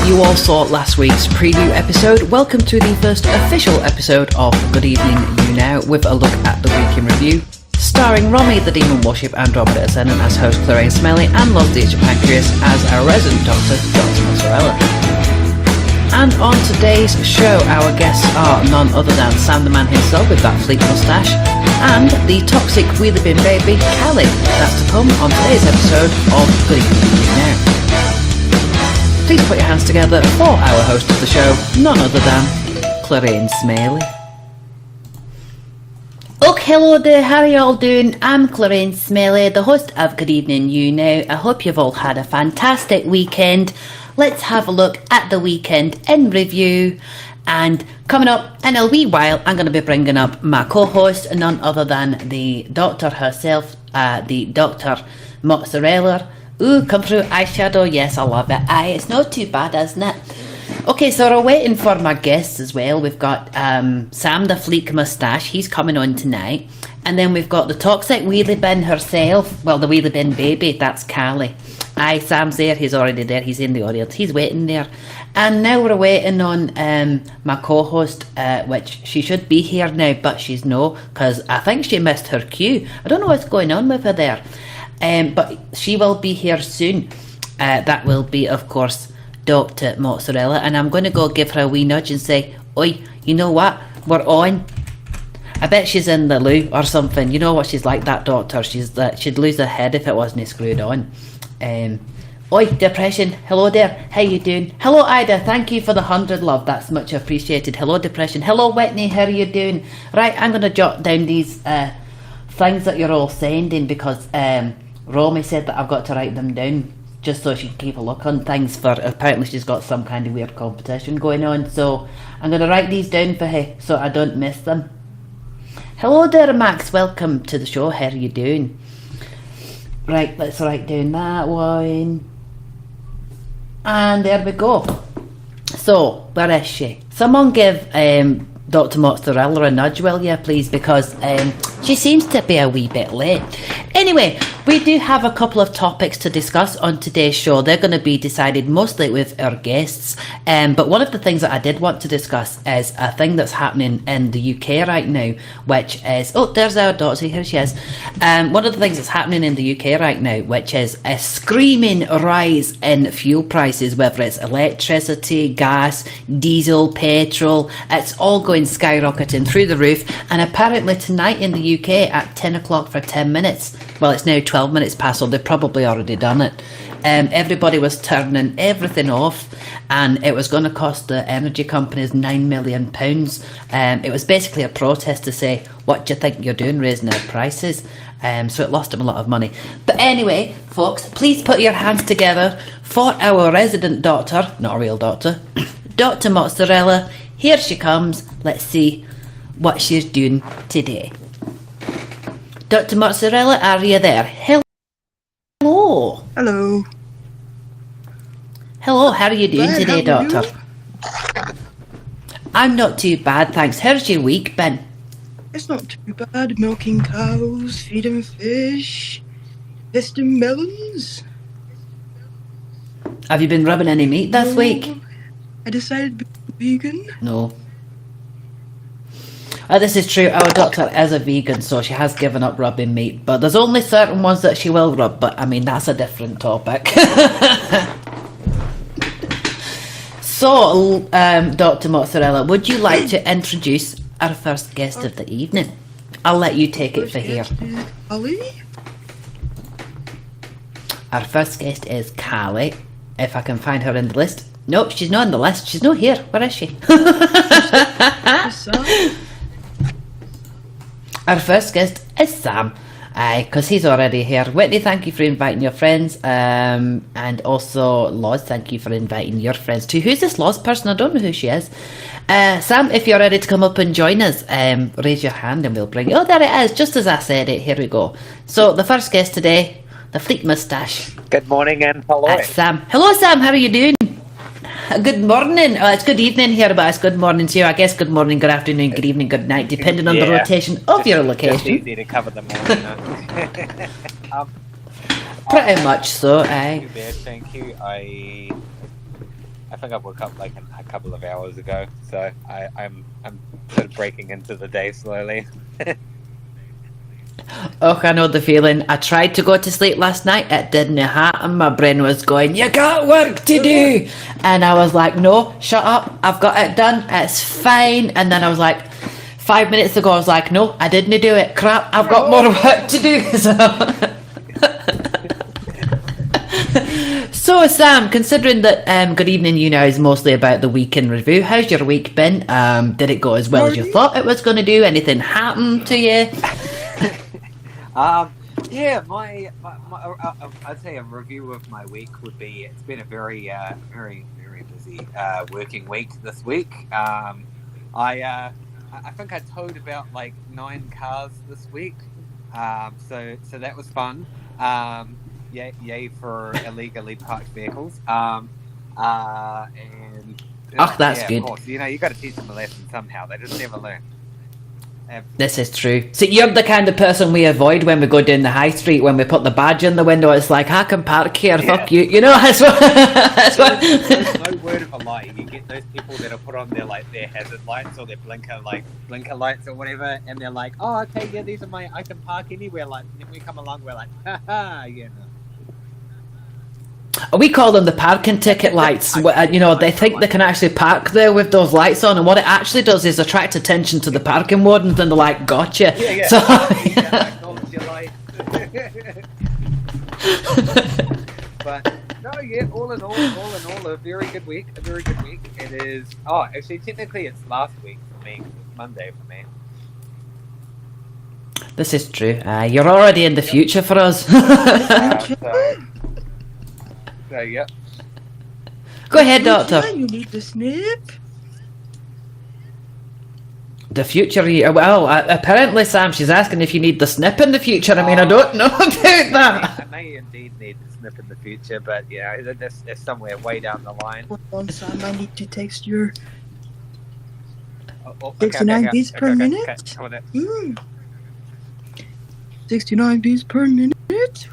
you all saw last week's preview episode, welcome to the first official episode of Good Evening YouNow with a look at the week in review, starring Romy the Demon Worship and Robert Ascendant as host Clarence Smelly and Loz the Pancreas as our resident doctor, Dr. Mozzarella. And on today's show, our guests are none other than Sam the Man himself with that fleek moustache and the toxic wheelie bin baby, Callie. That's to come on today's episode of Good Evening YouNow. Please put your hands together for our host of the show, none other than Clarence Smelly. Hello there, how are you all doing? I'm Clarence Smelly, the host of Good Evening YouNow. I hope you've all had a fantastic weekend. Let's have a look at the weekend in review. And coming up in a wee while, I'm going to be bringing up my co-host, none other than the doctor herself, the Dr. Mozzarella. Ooh, come through eyeshadow. Yes, I love it. Aye, it's not too bad, isn't it? Okay, so we're waiting for my guests as well. We've got Sam the Fleek Moustache. He's coming on tonight. And then we've got the toxic wheelie bin herself. Well, the wheelie bin baby. That's Callie. Aye, Sam's there. He's already there. He's in the audience. He's waiting there. And now we're waiting on my co-host, which she should be here now, but she's no, because I think she missed her cue. I don't know what's going on with her there. But she will be here soon. That will be, of course, Dr. Mozzarella. And I'm going to go give her a wee nudge and say, oi, you know what? We're on. I bet she's in the loo or something. You know what she's like, that doctor. She'd lose her head if it wasn't screwed on. Oi, Depression. Hello there. How you doing? Hello, Ida. Thank you for the 100, love. That's much appreciated. Hello, Depression. Hello, Whitney. How are you doing? Right, I'm going to jot down these things that you're all sending because Romy said that I've got to write them down just so she can keep a look on things for apparently she's got some kind of weird competition going on. So I'm going to write these down for her so I don't miss them. Hello there, Max. Welcome to the show. How are you doing? Right, let's write down that one. And there we go. So, where is she? Someone give Dr. Mozzarella a nudge, will you, please? Because she seems to be a wee bit late. Anyway, we do have a couple of topics to discuss on today's show. They're going to be decided mostly with our guests. But one of the things that I did want to discuss is a thing that's happening in the UK right now, which is... Oh, there's our daughter. Here she is. One of the things that's happening in the UK right now, which is a screaming rise in fuel prices, whether it's electricity, gas, diesel, petrol. It's all going skyrocketing through the roof. And apparently tonight in the UK at 10 o'clock for 10 minutes, well, it's now 12 minutes past, so they've probably already done it. Everybody was turning everything off, and it was going to cost the energy companies £9 million. It was basically a protest to say, what do you think you're doing raising our prices? So it lost them a lot of money. But anyway, folks, please put your hands together for our resident doctor, not a real doctor, Dr. Mozzarella. Here she comes. Let's see what she's doing today. Dr. Mozzarella, are you there? Hello. Hello. Hello, how are you doing today, Doctor? I'm not too bad, thanks. How's your week been? It's not too bad. Milking cows, feeding fish, testing melons. Have you been rubbing any meat this week? I decided to be vegan. No. This is true, our doctor is a vegan, so she has given up rubbing meat, but there's only certain ones that she will rub, but I mean, that's a different topic. So, Dr. Mozzarella, would you like to introduce our first guest of the evening? I'll let you take it for here. Our first guest is Callie, if I can find her in the list. Nope, she's not in the list, she's not here. Where is she? Our first guest is Sam, because he's already here. Whitney, thank you for inviting your friends, and also Loz, thank you for inviting your friends too. Who's this Loz person? I don't know who she is. Sam, if you're ready to come up and join us, raise your hand and we'll bring you. Oh, there it is, just as I said it. Here we go. So the first guest today, the Fleek Moustache. Good morning and hello. That's Sam. Hello, Sam. How are you doing? Good morning. It's good evening here, but it's good morning to you. I guess good morning, good afternoon, good evening, good night, depending on the rotation of your location. It's easy to cover the morning. Pretty much so, Thank you. I think I woke up like a couple of hours ago, so I'm sort of breaking into the day slowly. Oh, I know the feeling. I tried to go to sleep last night. It didn't happen. My brain was going, you got work to do. And I was like, no, shut up. I've got it done. It's fine. And then I was like, 5 minutes ago, I was like, no, I didn't do it. Crap, I've got more work to do. So, Sam, considering that Good Evening YouNow is mostly about the week in review, how's your week been? Did it go as well as you thought it was going to do? Anything happen to you? Yeah, I'd say a review of my week would be, it's been a very busy working week this week. I think I towed about like 9 cars this week, so that was fun. Yay for illegally parked vehicles. And that's good. Of course, you got to teach them a lesson somehow. They just never learn. This is true. So you're the kind of person we avoid when we go down the high street. When we put the badge in the window, it's like, I can park here, fuck you. You know, that's what... There's no word of a lie. You get those people that are put on their hazard lights or their blinker lights or whatever, and they're like, oh, okay, yeah, these are I can park anywhere lights. And then we come along, we're like, haha, yeah, no. We call them the parking ticket lights. They think they can actually park there with those lights on, and what it actually does is attract attention to the parking wardens, and they're like, gotcha. Yeah. So, acknowledge your light. But no, yeah, all in all, a very good week. It is. Oh, actually, technically, it's last week for me. It's Monday for me. this is true. You're already in the future for us. So, yeah. Go ahead, Doctor. You need the snip. The future. Well, apparently, Sam, she's asking if you need the snip in the future. I mean, I don't know about that. I may indeed need the snip in the future, but yeah, there's somewhere way down the line. Hold on, Sam. I need to text your 69 beats per minute. 69 beats per minute.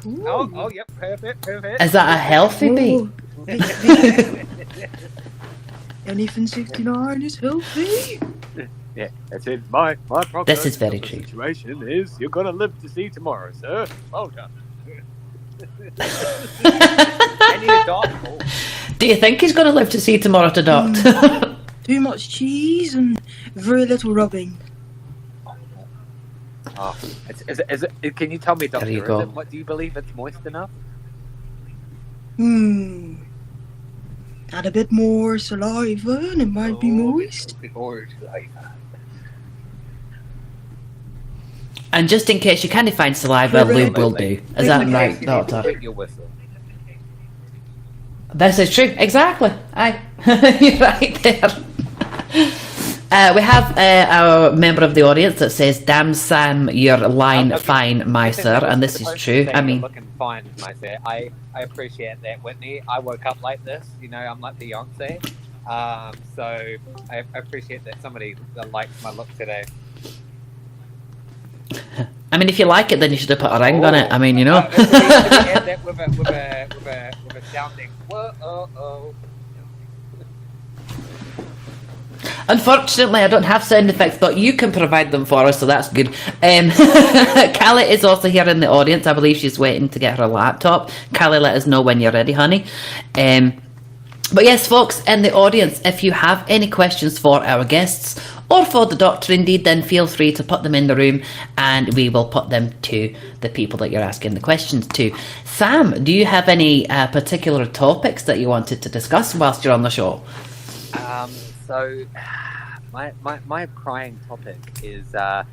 Ooh. Oh, yep, perfect. Is that a healthy beat? Anything 69 is healthy. Yeah, that's it. My prognosis This is very true. Situation is you're gonna live to see tomorrow, sir. Well done. I need a doctor. Do you think he's going to live to see tomorrow to Doctor? Too much cheese and very little rubbing. Oh, is it, can you tell me, Doctor? There you go. What do you believe it's moist enough? Add a bit more saliva and it might be moist. And just in case you can't find saliva, lube will do. Is that right, Doctor? Your whistle. This is true. Exactly. Aye. You're right there. We have a member of the audience that says, damn Sam, you're line fine, my sir. And this is true. I mean... Looking fine, my sir. I appreciate that, Whitney. I woke up like this. I'm like Beyonce. So I appreciate that somebody likes my look today. I mean, if you like it, then you should have put a ring on it. I mean, If you add that with a sounding, whoa. Unfortunately, I don't have sound effects, but you can provide them for us, so that's good. Callie is also here in the audience. I believe she's waiting to get her laptop. Callie, let us know when you're ready, honey. But yes, folks in the audience, if you have any questions for our guests or for the Doctor indeed, then feel free to put them in the room and we will put them to the people that you're asking the questions to. Sam, do you have any particular topics that you wanted to discuss whilst you're on the show? So, my crying topic is the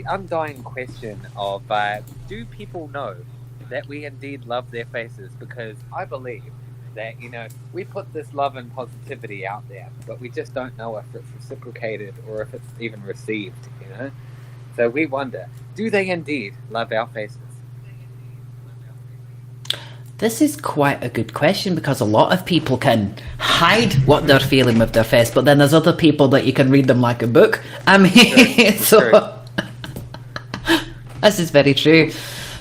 undying question of do people know that we indeed love their faces? Because I believe that we put this love and positivity out there, but we just don't know if it's reciprocated or if it's even received. So we wonder, do they indeed love our faces? This is quite a good question because a lot of people can hide what they're feeling with their face, but then there's other people that you can read them like a book. I mean, so this is very true.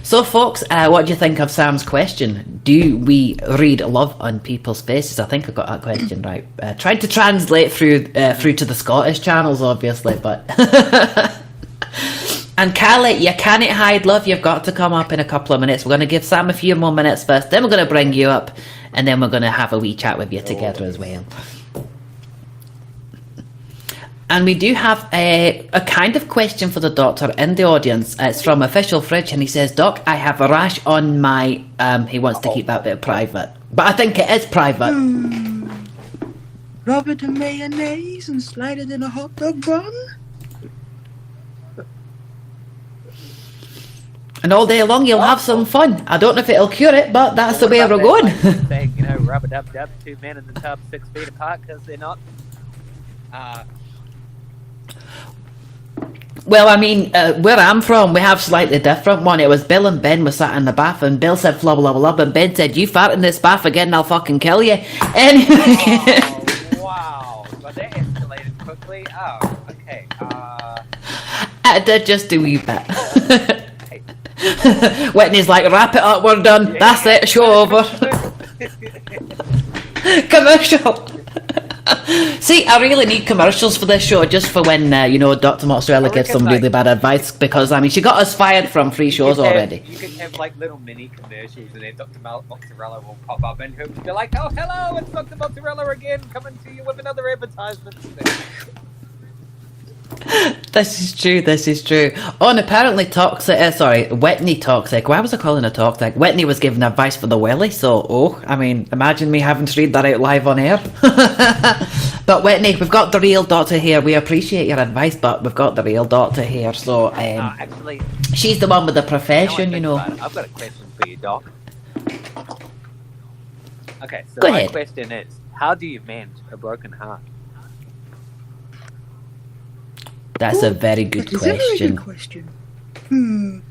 So, folks, what do you think of Sam's question? Do we read love on people's faces? I think I got that question right. Trying to translate through to the Scottish channels, obviously, but... And Callie, you can't hide love. You've got to come up in a couple of minutes. We're going to give Sam a few more minutes first. Then we're going to bring you up. And then we're going to have a wee chat with you together as well. And we do have a kind of question for the doctor in the audience. It's from Official Fridge. And he says, Doc, I have a rash on my... he wants to keep that bit private. But I think it is private. Rub it in mayonnaise and slide it in a hot dog bun. And all day long you'll have some fun. I don't know if it'll cure it, but that's the way we're going. Saying, you know, rub-a-dub-dub, 2 men in the tub 6 feet apart, because they're not... Well, I mean, where I'm from, we have slightly different one. It was Bill and Ben were sat in the bath, and Bill said, flubba, flubba, flubba, and Ben said, you fart in this bath again and I'll fucking kill you. Anyway. Oh, wow. But that escalated quickly. Oh, okay. I did just a wee bit. Whitney's like, wrap it up, we're done. Yeah. That's it, show over. Commercial. See, I really need commercials for this show, just for when, you know, Dr. Mozzarella gives some really bad advice, because, I mean, she got us fired from 3 shows already. You can have, like, little mini commercials, and then Dr. Mozzarella will pop up, and he'll be like, oh, hello, it's Dr. Mozzarella again, coming to you with another advertisement. This is true. Oh, and apparently Whitney Toxic. Why was I calling her Toxic? Whitney was giving advice for the welly, so, I mean, imagine me having to read that out live on air. But Whitney, we've got the real doctor here. We appreciate your advice, but we've got the real doctor here, so, actually, she's the one with the profession, you know. I've got a question for you, Doc. Okay, so Go my ahead. question is, how do you mend a broken heart? That's a very good that is question. a very good question.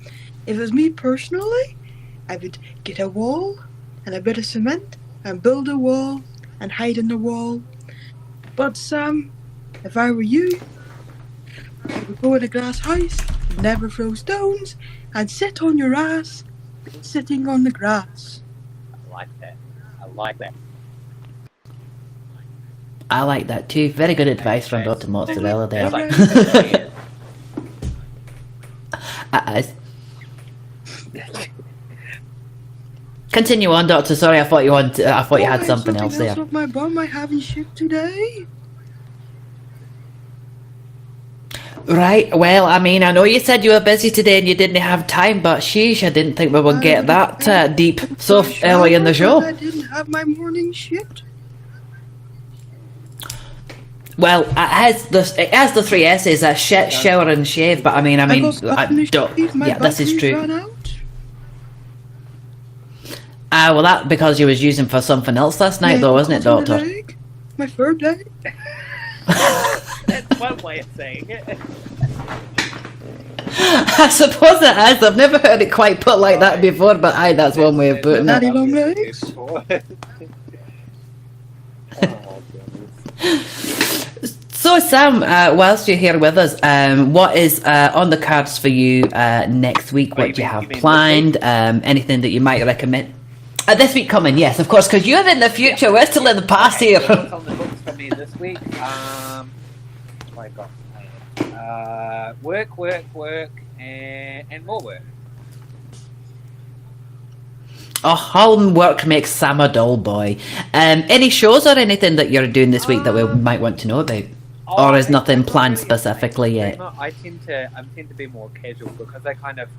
If it was me personally, I would get a wall and a bit of cement and build a wall and hide in the wall. But Sam, if I were you, I would go in a glass house, never throw stones, and sit on your ass, sitting on the grass. I like that. I like that. I like that too. Very good advice from Dr. Mozzarella there. Continue on, Doctor. Sorry, I thought you had something else there. With my bum I haven't shipped today. Right, well, I mean, I know you said you were busy today and you didn't have time, but sheesh, I didn't think we would get that deep so early in the show. I didn't have my morning shift. Well, it has the 3 S's, shit, shower and shave, but I mean, this is true. Well, that because you was using for something else last night, though, wasn't it, Doctor? My third leg. That's one way of saying it. I suppose it has. I've never heard it quite put like that before, but aye, that's one way of putting Daddy it. long legs. So, Sam, whilst you're here with us, what is on the cards for you next week? What do you have planned? Anything that you might recommend? This week coming, yes, of course, because you're in the future. We're still in the past here. What's on the books for me this week? My God. Work, and more work. Oh, home work makes Sam a dull boy. Any shows or anything that you're doing this week that we might want to know about? Or is nothing planned specifically yet? I tend to be more casual because I might have,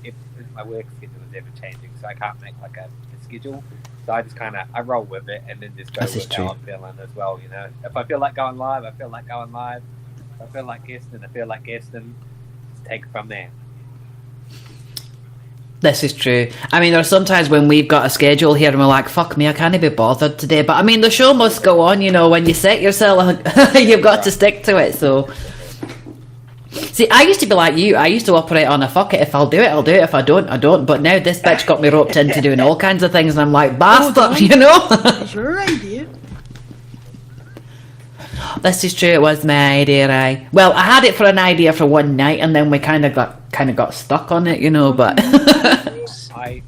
if my work schedule is ever changing, so I can't make like a schedule. So I just I roll with it and then just go with how I'm feeling as well. You know, if I feel like going live, I feel like going live. If I feel like guesting, I feel like guesting. Just take it from there. This is true. I mean, there are sometimes when we've got a schedule here and we're like, fuck me, I can't be bothered today. But I mean, the show must go on, you know, when you set yourself, you've got to stick to it. So, see, I used to be like you. I used to operate on a fuck it. If I'll do it, I'll do it. If I don't, I don't. But now this bitch got me roped into doing all kinds of things and I'm like, bastard, you know? It's your idea. This is true, it was my idea, Well, I had it for an idea for one night and then we kind of got kind of got stuck on it, you know. But I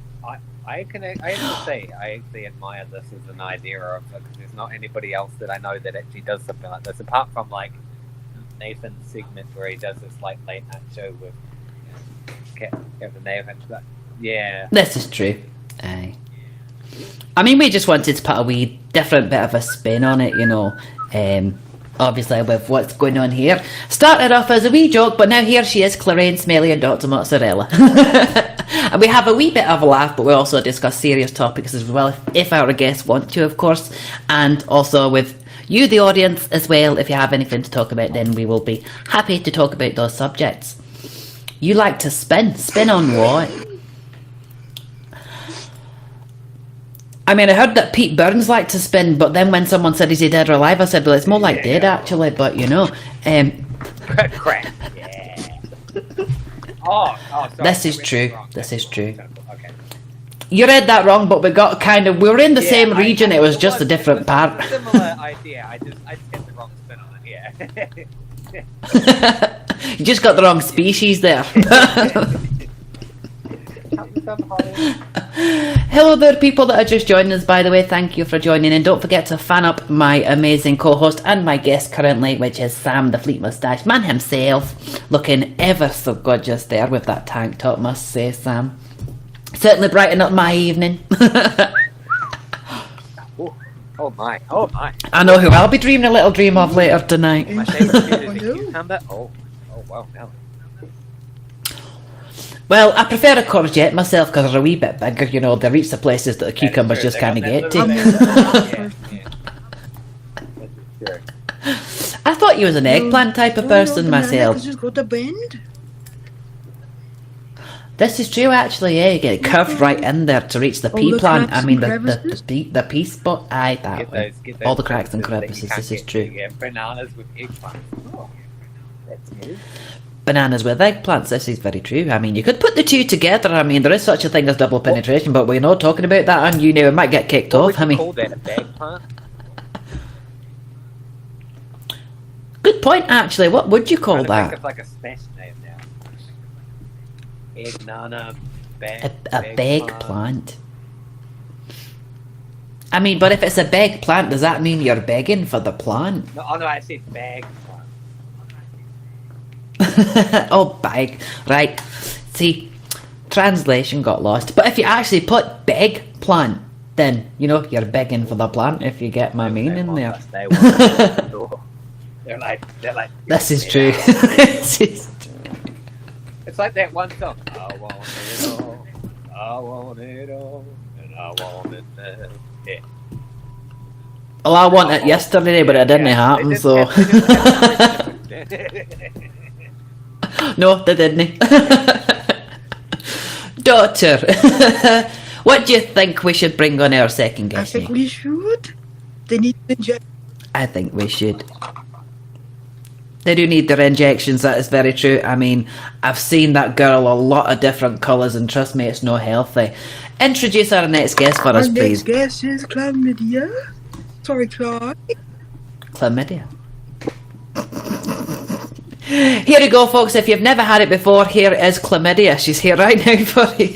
have to say, I actually admire this as an idea of, because there's not anybody else that I know that actually does something like this, apart from like Nathan's segment where he does this like late night show with Captain Nathan. But, yeah, this is true. Aye. I mean, we just wanted to put a wee different bit of a spin on it, you know. Obviously, with what's going on here. Started off as a wee joke, but now here she is, Clarine Smelly and Dr. Mozzarella. And we have a wee bit of a laugh, but we also discuss serious topics as well, if our guests want to, of course. And also with you, the audience, as well. If you have anything to talk about, then we will be happy to talk about those subjects. You like to spin? Spin on what? I mean, I heard that Pete Burns liked to spin, but then when someone said, is he dead or alive? I said, well, it's more like dead, actually, but you know. Crap. Yeah. Oh, sorry. This is true. This is true. Okay. You read that wrong, but we were in the same region, it was just a different part. Similar idea, I just hit the wrong spin on it, yeah. You just got the wrong species there. Hello there, people that are just joining us, by the way. Thank you for joining, and don't forget to fan up my amazing co-host and my guest currently, which is Sam the Fleet Moustache Man himself, looking ever so gorgeous there with that tank top, must say, Sam. Certainly brighten up my evening. Oh my. I know who I'll be dreaming a little dream of later tonight. My favourite food is a cucumber. Oh wow, now. Well, I prefer a courgette myself because they're a wee bit bigger, you know, they reach the places that the cucumbers just can't get to. I thought you was an eggplant type of person myself. Just got a bend. This is true, actually, yeah, you get it curved right in there to reach the pea plant. I mean, the pea spot. Aye, that way. All the cracks and crevices, this is true. Yeah, bananas with eggplants. Oh, that's new. Bananas with eggplants, this is very true. I mean, you could put the two together. I mean, there is such a thing as double penetration, but we're not talking about that on YouNow. We might get kicked off. I mean, call that a bag plant? Good point, actually. What would you call that? Think of like a smash name now. Egg nana bag. A bag plant. I mean, but if it's a bag plant, does that mean you're begging for the plant? No, I said bag plant. Oh, bag. Right. See, translation got lost. But if you actually put beg plant, then, you know, you're begging for the plant, if you get my meaning there. They're like. This is true. This is true. It's like that one song. I want it all. I want it all. And I want it now. Yeah. Well, I want it yesterday, but it didn't happen, so... No, they didn't. Daughter, what do you think we should bring on our second guest? I think we should. They need to inject. I think we should. They do need their injections, that is very true. I mean, I've seen that girl a lot of different colours, and trust me, it's not healthy. Introduce our next guest for us, please. Our next guest is Chlamydia. Sorry, Clark. Chlamydia. Here we go, folks. If you've never had it before, here is Chlamydia. She's here right now for you.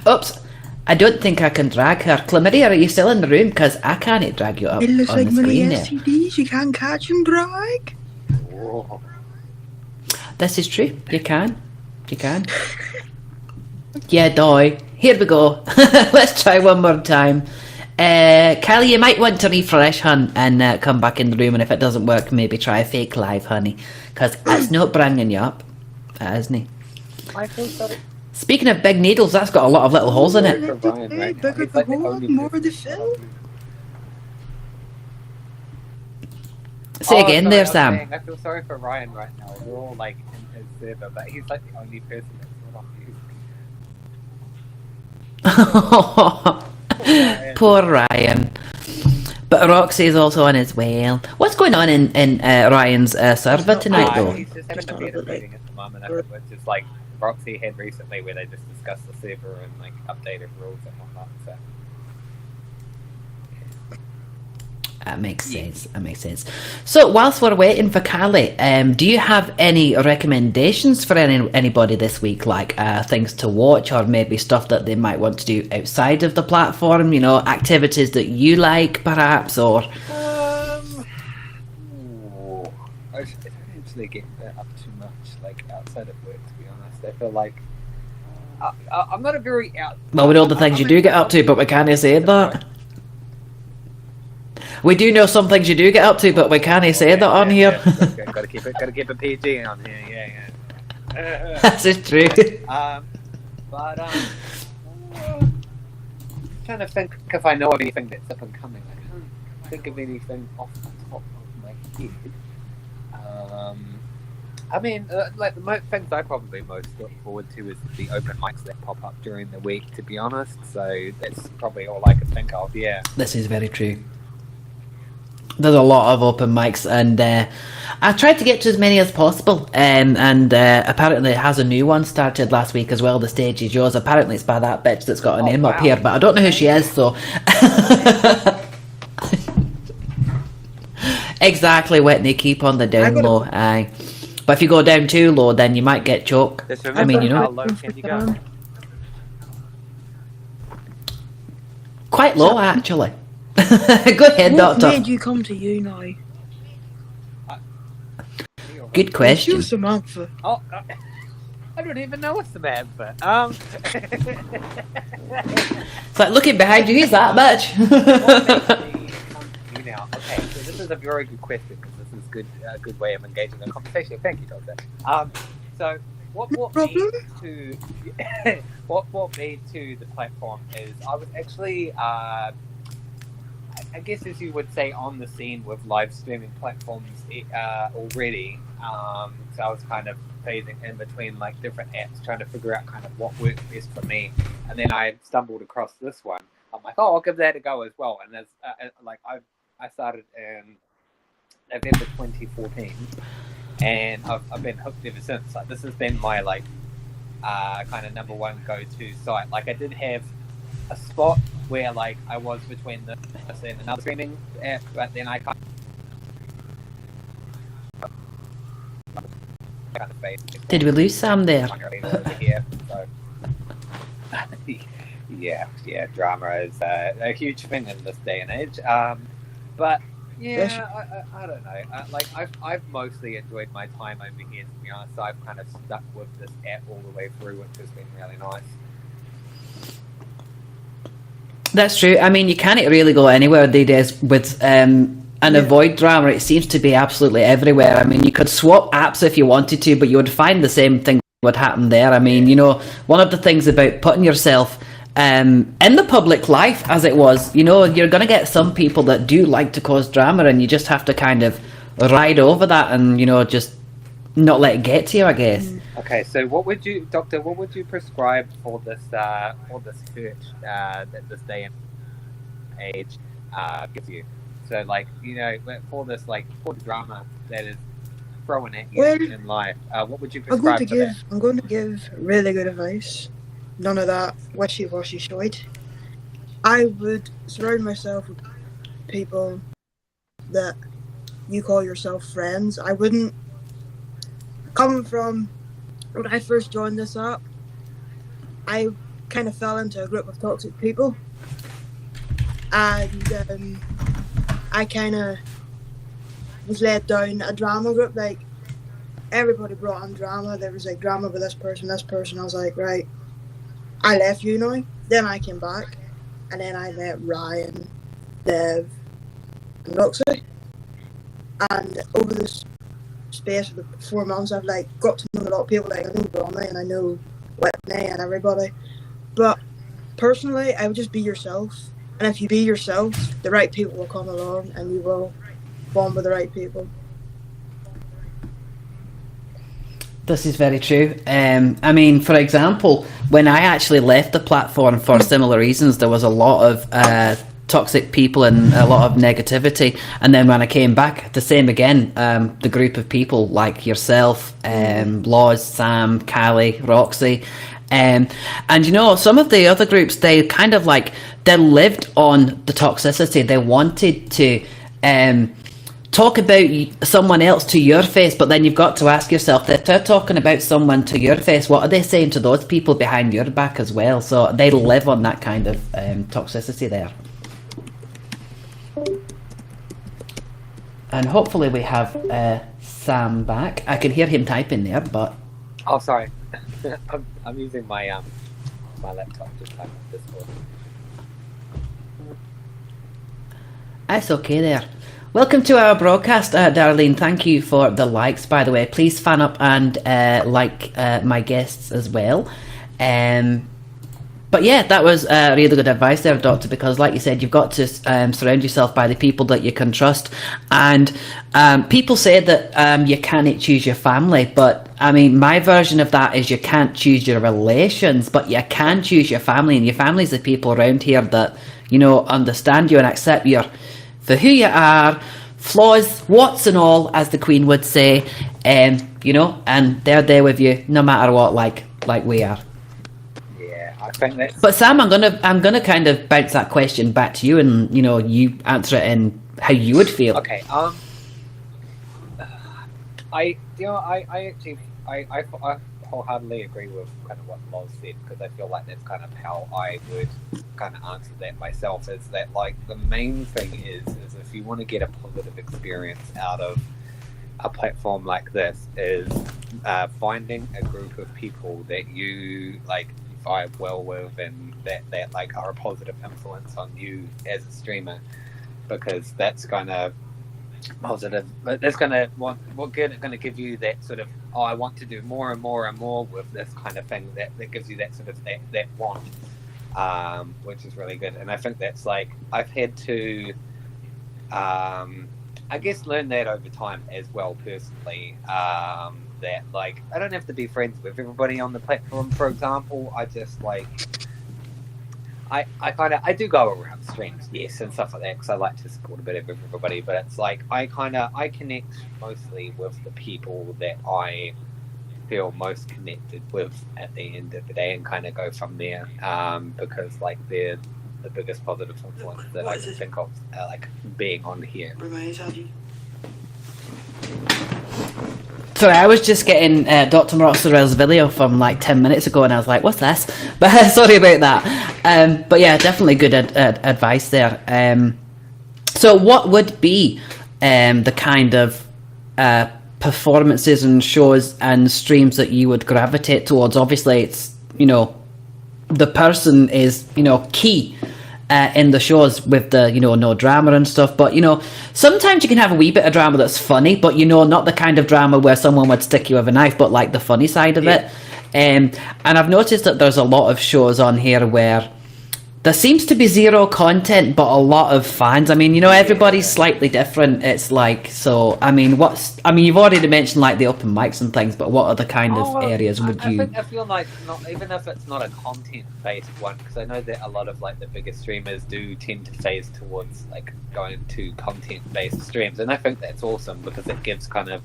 Oops. I don't think I can drag her. Chlamydia, are you still in the room? Because I can't drag you up It looks on like the many screen there. STDs. You can't catch and drag. Whoa. This is true. You can. You can. Yeah, doy. Here we go. Let's try one more time. Callie, you might want to refresh, hun, and come back in the room, and if it doesn't work, maybe try a fake live, honey, because it's not bringing you up. It isn't. I feel sorry. Speaking of big needles, that's got a lot of little holes in it. For Ryan right now. Bigger He's the like the hole, only more person the that's fill. Say again there, sorry, Sam. I feel sorry for Ryan right now. We're all like in his server, but he's like the only person that's not used. Poor Ryan. But Roxy is also on as well. What's going on in Ryan's server tonight, though? He's just having a beta meeting at the moment, which is like Roxy had recently, where they just discussed the server and like updated rules and whatnot. So. That makes sense. That makes sense. So, whilst we're waiting for Callie, do you have any recommendations for anybody this week, like things to watch, or maybe stuff that they might want to do outside of the platform? You know, activities that you like, perhaps, or. I don't usually get up too much, like outside of work. To be honest, I feel like I'm not a very out. Well, we know the things you do get up to, but we can't say that. We do know some things you do get up to, but we can't say that on here. Gotta keep it PG on here. Yeah. This is true. I'm trying to think if I know of anything that's up and coming. I can't think of anything off the top of my head. I mean, like the things I probably most look forward to is the open mics that pop up during the week. To be honest, so that's probably all I can think of. Yeah. This is very true. There's a lot of open mics, and I tried to get to as many as possible, and apparently it has a new one started last week as well. The Stage Is Yours. Apparently it's by that bitch that's got a name up here, but I don't know who she is, so exactly, Whitney, keep on the down low. Aye, but if you go down too low, then you might get choked. I mean, you know, how low can you go? Quite low actually. Go ahead, Doctor. What made you come to YouNow? Good question. You, Samantha. Oh, I don't even know what's Samantha. It's like looking behind you. Who's that bitch? Okay, so this is a very good question because this is a good way of engaging in a conversation. Thank you, Doctor. So what brought me to what brought me to the platform is I was actually I guess, as you would say, on the scene with live streaming platforms already. So I was kind of phasing in between like different apps, trying to figure out kind of what works best for me. And then I stumbled across this one. I'm like, oh, I'll give that a go as well. And there's like I started in November 2014, and I've been hooked ever since. Like this has been my like kind of number one go-to site. Like I did have a spot where like I was between this and another streaming app, but then I kind of phased. Did we lose Sam there? Here, so. yeah, drama is a huge thing in this day and age. But yeah, I don't know. I've mostly enjoyed my time over here. To be honest, so I've kind of stuck with this app all the way through, which has been really nice. That's true. I mean, you can't really go anywhere these days with and avoid drama. It seems to be absolutely everywhere. I mean, you could swap apps if you wanted to, but you would find the same thing would happen there. I mean, you know, one of the things about putting yourself in the public life as it was, you know, you're going to get some people that do like to cause drama, and you just have to kind of ride over that and, you know, just not let it get to you, I guess. Okay, so what would you prescribe for this search that this day and age gives you? So, like, you know, for this, like, for the drama that is thrown at you in life, what would you prescribe I'm going to give really good advice. None of that wishy-washy shite. I would surround myself with people that you call yourself friends. I wouldn't. Coming from when I first joined this app, I kind of fell into a group of toxic people, and I kind of was led down a drama group. Like, everybody brought on drama. There was like drama with this person. I was like, right. I left YouNow. Then I came back, and then I met Ryan, Dev, and Roxy. And over this space of the 4 months, I've like got to know a lot of people. Like, I know Ronnie and I know Whitney and everybody. But personally, I would just be yourself. And if you be yourself, the right people will come along, and you will bond with the right people. This is very true. I mean, for example, when I actually left the platform for similar reasons, there was a lot of toxic people and a lot of negativity. And then when I came back, the same again. The group of people like yourself, Laws, Sam, Callie, Roxy. And you know, some of the other groups, they kind of like, they lived on the toxicity. They wanted to talk about someone else to your face, but then you've got to ask yourself that they're talking about someone to your face, what are they saying to those people behind your back as well? So they live on that kind of toxicity there. And hopefully we have Sam back. I can hear him typing there, but... Oh, sorry. I'm using my my laptop to type on Discord. That's okay there. Welcome to our broadcast, Darlene. Thank you for the likes, by the way. Please fan up and like my guests as well. But yeah, that was really good advice there, Doctor, because like you said, you've got to surround yourself by the people that you can trust. And people say that you can't choose your family, but I mean, my version of that is you can't choose your relations, but you can choose your family, and your family's the people around here that, you know, understand you and accept you for who you are, flaws, warts and all, as the Queen would say, you know, and they're there with you no matter what, like we are. Yeah, I think that's... But Sam, I'm gonna kind of bounce that question back to you, and you know, you answer it in how you would feel. Okay. I actually wholeheartedly agree with kind of what Loz said, because I feel like that's kind of how I would kind of answer that myself, is that like the main thing is if you want to get a positive experience out of a platform like this, is finding a group of people that you like vibe well with, and that like are a positive influence on you as a streamer, because that's gonna positive, but that's gonna gonna give you that sort of, oh, I want to do more and more and more with this kind of thing, that gives you that sort of that want, which is really good. And I think that's like, I've had to I guess learn that over time as well personally, that like I don't have to be friends with everybody on the platform, for example. I just like I do go around streams, yes, and stuff like that, because I like to support a bit of everybody, but it's like I connect mostly with the people that I feel most connected with at the end of the day, and kind of go from there, because like they're the biggest positive influence that I can think of, like being on here. Sorry, I was just getting Dr. Mozzarell's video from like 10 minutes ago, and I was like, what's this? But sorry about that. But yeah, definitely good advice there. So what would be the kind of performances and shows and streams that you would gravitate towards? Obviously, it's, you know, the person is, you know, key in the shows with the, you know, no drama and stuff, but you know, sometimes you can have a wee bit of drama that's funny, but you know, not the kind of drama where someone would stick you with a knife, but like the funny side of it. And I've noticed that there's a lot of shows on here where there seems to be zero content, but a lot of fans. I mean, you know, everybody's slightly different. It's like, so, I mean, you've already mentioned like the open mics and things, but what other kind of areas would you... I feel like, not, even if it's not a content-based one, because I know that a lot of like the biggest streamers do tend to phase towards like going to content-based streams, and I think that's awesome, because it gives kind of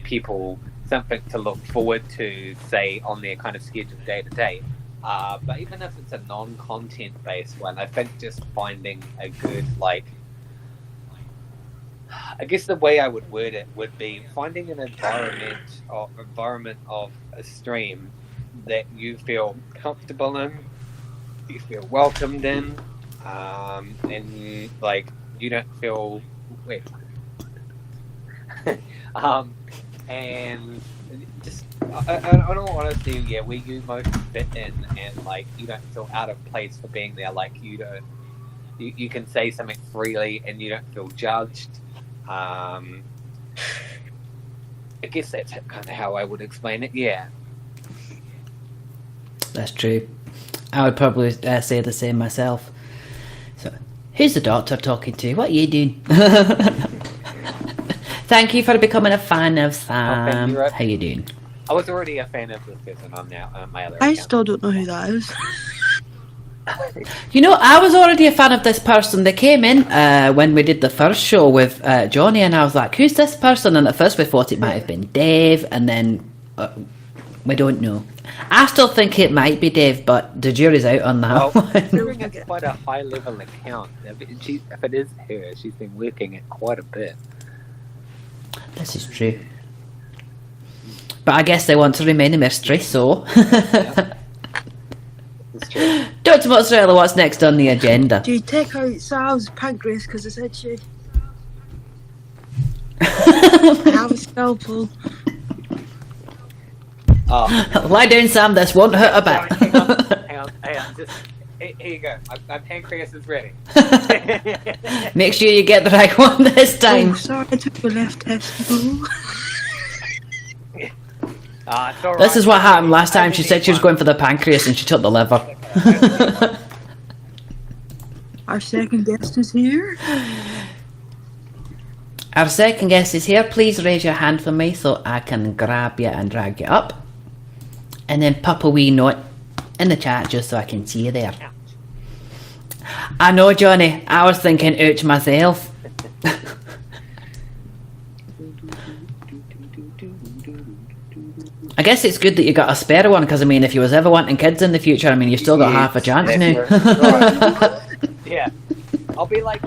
people something to look forward to, say, on their kind of schedule day to day. But even if it's a non-content based one, I think just finding a good, like, I guess the way I would word it would be finding an environment of a stream that you feel comfortable in, you feel welcomed in, and like you don't feel weird. And just, in all honesty, yeah, where you most fit in, and like you don't feel out of place for being there. Like you can say something freely, and you don't feel judged. I guess that's kind of how I would explain it. Yeah, that's true. I would probably say the same myself. So, who's the doctor talking to? What are you doing? Thank you for becoming a fan of Sam. Oh, how you doing? I was already a fan of this person. I'm now my other I account. still don't know who that is. You know, I was already a fan of this person. They came in when we did the first show with Johnny, and I was like, who's this person? And at first we thought it might have been Dave, and then We don't know. I still think it might be Dave, but the jury's out on that Well, one. considering it's quite a high level account, if it is her, she's been working it quite a bit. This is true. But I guess they want to remain a mystery, so... Yeah. It's true. Dr. Mozzarella, what's next on the agenda? Do you take out Sal's pancreas because I said she? I have a scalpel. Oh, Lie down, Sam, this won't hurt a bit. hang on. Just, here you go. My pancreas is ready. Make sure you get the right one this time. Oh, sorry, I took the left testicle. It's all This right. is what happened last time. She said she was going for the pancreas and she took the liver. Our second guest is here. Our second guest is here. Please raise your hand for me so I can grab you and drag you up. And then pop a wee note in the chat just so I can see you there. I know, Johnny. I was thinking ouch myself. I guess it's good that you got a spare one, because I mean, if you was ever wanting kids in the future, I mean, you've still got half a chance now. Yeah. I'll be like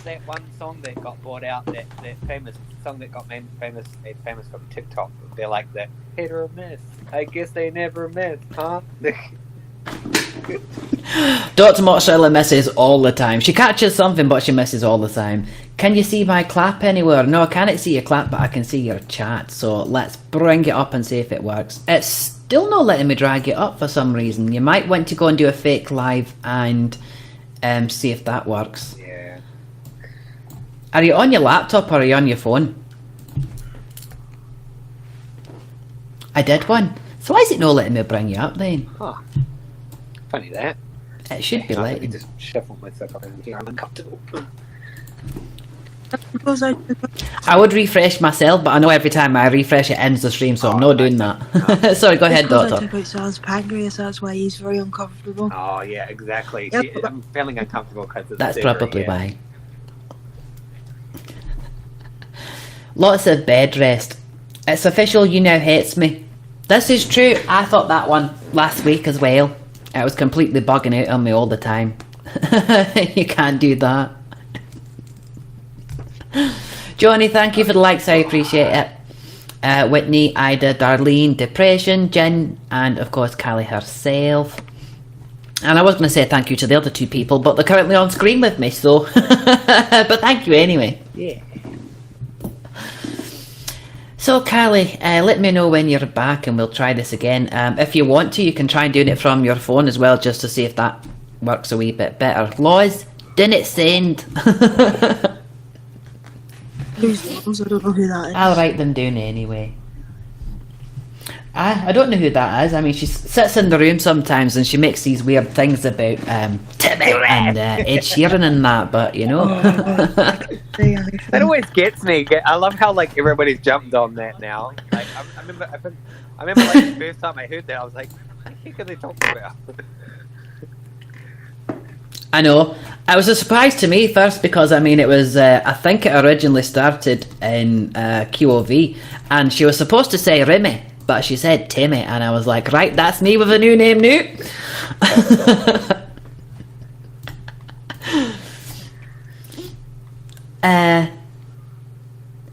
that one song that got brought out, that famous song that got made famous from TikTok. They're like the hit or miss. I guess they never miss, huh? Dr. Mozzarella misses all the time. She catches something, but she misses all the time. Can you see my clap anywhere? No, I can't see your clap, but I can see your chat. So let's bring it up and see if it works. It's still not letting me drag it up for some reason. You might want to go and do a fake live and see if that works. Yeah. Are you on your laptop or are you on your phone? I did one. So why is it not letting me bring you up then? Huh. Funny that. It should be Let me letting. just shuffle myself up in here. I'm uncomfortable. Suppose I I would refresh myself, but I know every time I refresh it ends the stream, so I'm not doing that. Sorry, go ahead, because I Doctor. took out Sal's pancreas, that's why he's very uncomfortable. Oh yeah, exactly. Yep. See, I'm feeling uncomfortable because it's That's there, probably yeah. why. Lots of bed rest. It's official, YouNow hates me. This is true. I thought that one last week as well. It was completely bugging out on me all the time. You can't do that. Johnny, thank you for the likes. I appreciate it. Whitney, Ida, Darlene, Depression, Jen, and of course Callie herself. And I was going to say thank you to the other two people, but they're currently on screen with me, so... but thank you anyway. Yeah. So, Callie, let me know when you're back and we'll try this again. If you want to, you can try doing it from your phone as well, just to see if that works a wee bit better. Laws, didn't send. Who's Loz? I don't know who that is. I'll write them down anyway. I don't know who that is. I mean, she sits in the room sometimes and she makes these weird things about Timmy and Ed Sheeran and that, but you know. That always gets me. I love how like everybody's jumped on that now. Like I remember like the first time I heard that, I was like, what the heck are they talking about? I know. It was a surprise to me first because, I mean, it was, I think it originally started in QOV and she was supposed to say Remy, but she said Timmy and I was like, right, that's me with a new name now.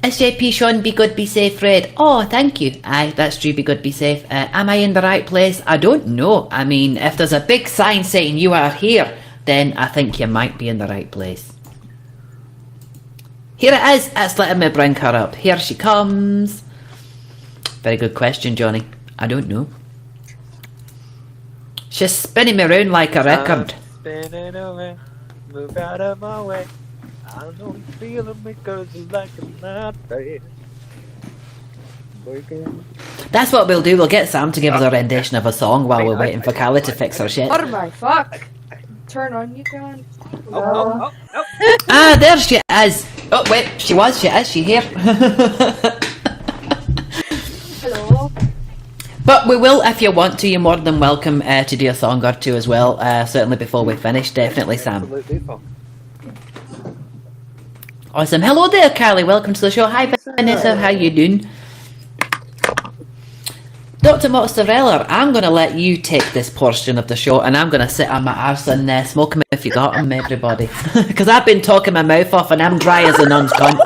SJP Sean, be good, be safe, Fred. Oh, thank you. Aye, that's true, be good, be safe. Am I in the right place? I don't know. I mean, if there's a big sign saying you are here, then I think you might be in the right place. Here it is. It's letting me bring her up. Here she comes. Very good question, Johnny. I don't know. She's spinning me around like a record. Spinning away, move out of my way. I know you're feeling me 'cause you like it not bad. That's what we'll do. We'll get Sam to give us a rendition of a song while we're waiting for Callie to fix her shit. What am I? Fuck. Turn on you guys. Oh. Ah, there she is. Oh, wait. She is she here? Hello. But we will, if you want to, you're more than welcome to do a song or two as well. Certainly before we finish, definitely, Sam. Awesome. Hello there, Callie. Welcome to the show. Hi, Vanessa. How you doing? Dr. Dr. Mozzarella, I'm going to let you take this portion of the show, and I'm going to sit on my arse and smoke 'em if you got 'em, everybody. Because I've been talking my mouth off, and I'm dry as a nun's cunt.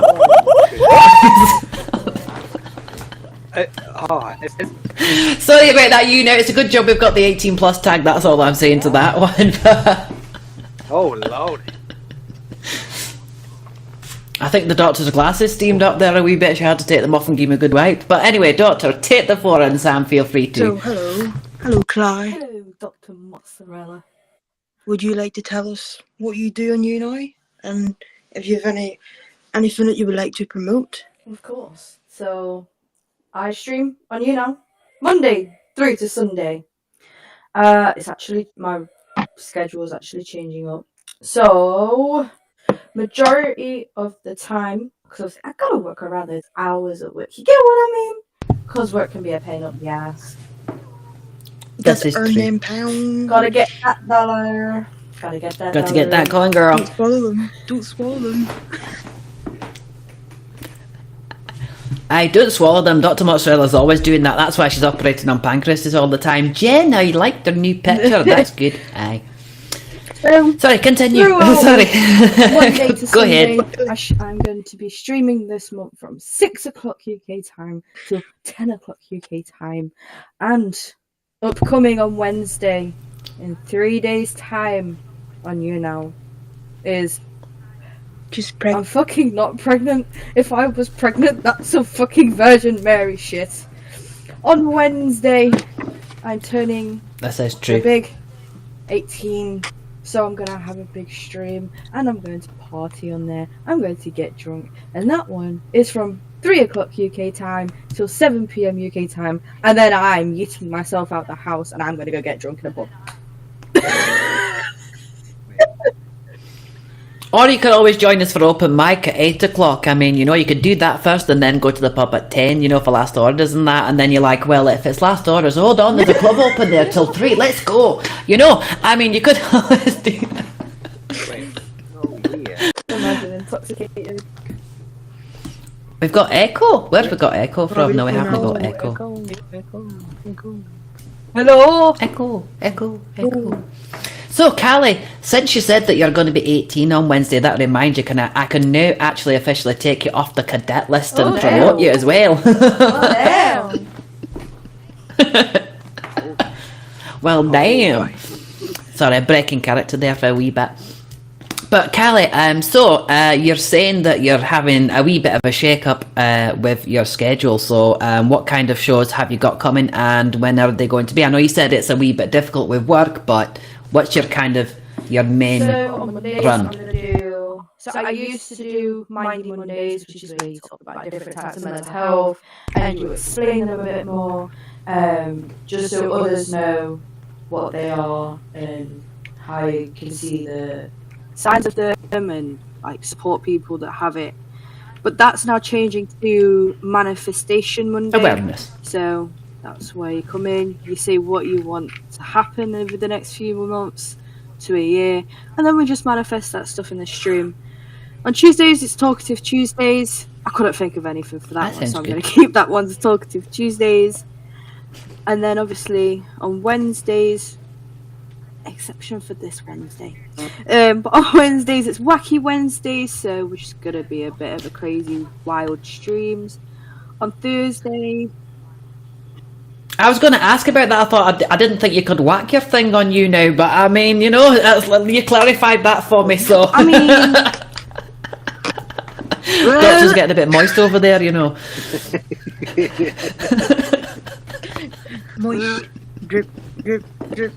Sorry about that, you know. It's a good job we've got the 18 plus tag. That's all I'm saying to that one. Oh, Lord. I think the doctor's glasses steamed up there a wee bit. She had to take them off and give me a good wipe. But anyway, Doctor, take the floor, and Sam, feel free to. So, hello, Clyde. Hello, Dr. Mozzarella. Would you like to tell us what you do on YouNow, and if you have anything that you would like to promote? Of course. So, I stream on YouNow Monday through to Sunday. It's actually, my schedule is actually changing up. So, majority of the time, because I gotta work around those hours at work. You get what I mean? Because work can be a pain up the ass. That is earn true. them pounds. Gotta get that dollar. Gotta get that Got to get that going, girl. Don't swallow them. Don't swallow them. I don't swallow them. Dr. Mozzarella's always doing that. That's why she's operating on pancreases all the time. Jen, I liked her new picture. That's good. Aye. Sorry, continue. Sorry. Monday to Go Sunday, ahead. I'm going to be streaming this month from 6 o'clock UK time till 10 o'clock UK time. And upcoming on Wednesday, in 3 days' time on YouNow, is... Just I'm fucking not pregnant. If I was pregnant, that's some fucking Virgin Mary shit. On Wednesday, I'm turning That sounds a true. big 18, so I'm gonna have a big stream, and I'm going to party on there. I'm going to get drunk, and that one is from 3 o'clock UK time till 7 PM UK time, and then I'm yeeting myself out the house, and I'm gonna go get drunk in a pub. Or you could always join us for open mic at 8 o'clock. I mean, you know, you could do that first and then go to the pub at 10, you know, for last orders and that. And then you're like, well, if it's last orders, hold on, there's a club open there till 3, let's go. You know, I mean, you could always do that. Imagine intoxicated. We've got Echo. Where have we got Echo from? No, we haven't got Echo. Hello. Echo. So, Callie, since you said that you're going to be 18 on Wednesday, that reminds you, I can now actually officially take you off the cadet list and promote you as well. Damn. Well, damn. Sorry, breaking character there for a wee bit. But, Callie, so you're saying that you're having a wee bit of a shake-up with your schedule. So what kind of shows have you got coming, and when are they going to be? I know you said it's a wee bit difficult with work, but what's your main So on Mondays, run? I'm gonna do. So I used to do Mindy Mondays, which is where you talk about different types of mental health and you explain them a bit more, just so others know what they are and how you can see the signs of them and like support people that have it. But that's now changing to Manifestation Monday. Awareness. So that's where you come in, you say what you want to happen over the next few months to a year, and then we just manifest that stuff in the stream. On Tuesdays, it's Talkative Tuesdays. I couldn't think of anything for that one, so I'm going to keep that one to Talkative Tuesdays. And then obviously on Wednesdays, exception for this Wednesday, but on Wednesdays it's Wacky Wednesdays, so we're just going to be a bit of a crazy, wild streams. On Thursday, I was going to ask about that. I thought I didn't think you could whack your thing on you now, but I mean, you know, you clarified that for me, so. I mean, Doctor's getting a bit moist over there, you know. Moist. Drip, drip, drip.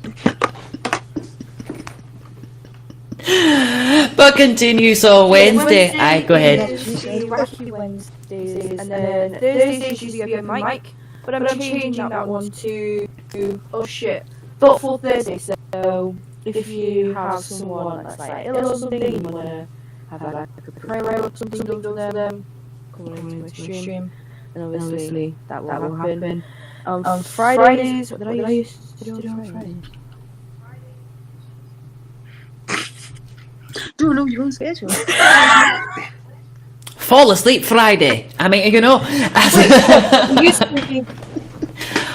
But continue, so Wednesday. Aye, go ahead. Wacky Wednesdays, and then Thursdays usually open mic, but I'm changing that one to, oh shit, Thoughtful Thursday. So if you have someone that's like ill or something, you want to have like a prayer or something done for them, come into my stream, and obviously that will happen. On Fridays, what did I used to do on Fridays? Don't know your own schedule. Fall asleep Friday. I mean, you know.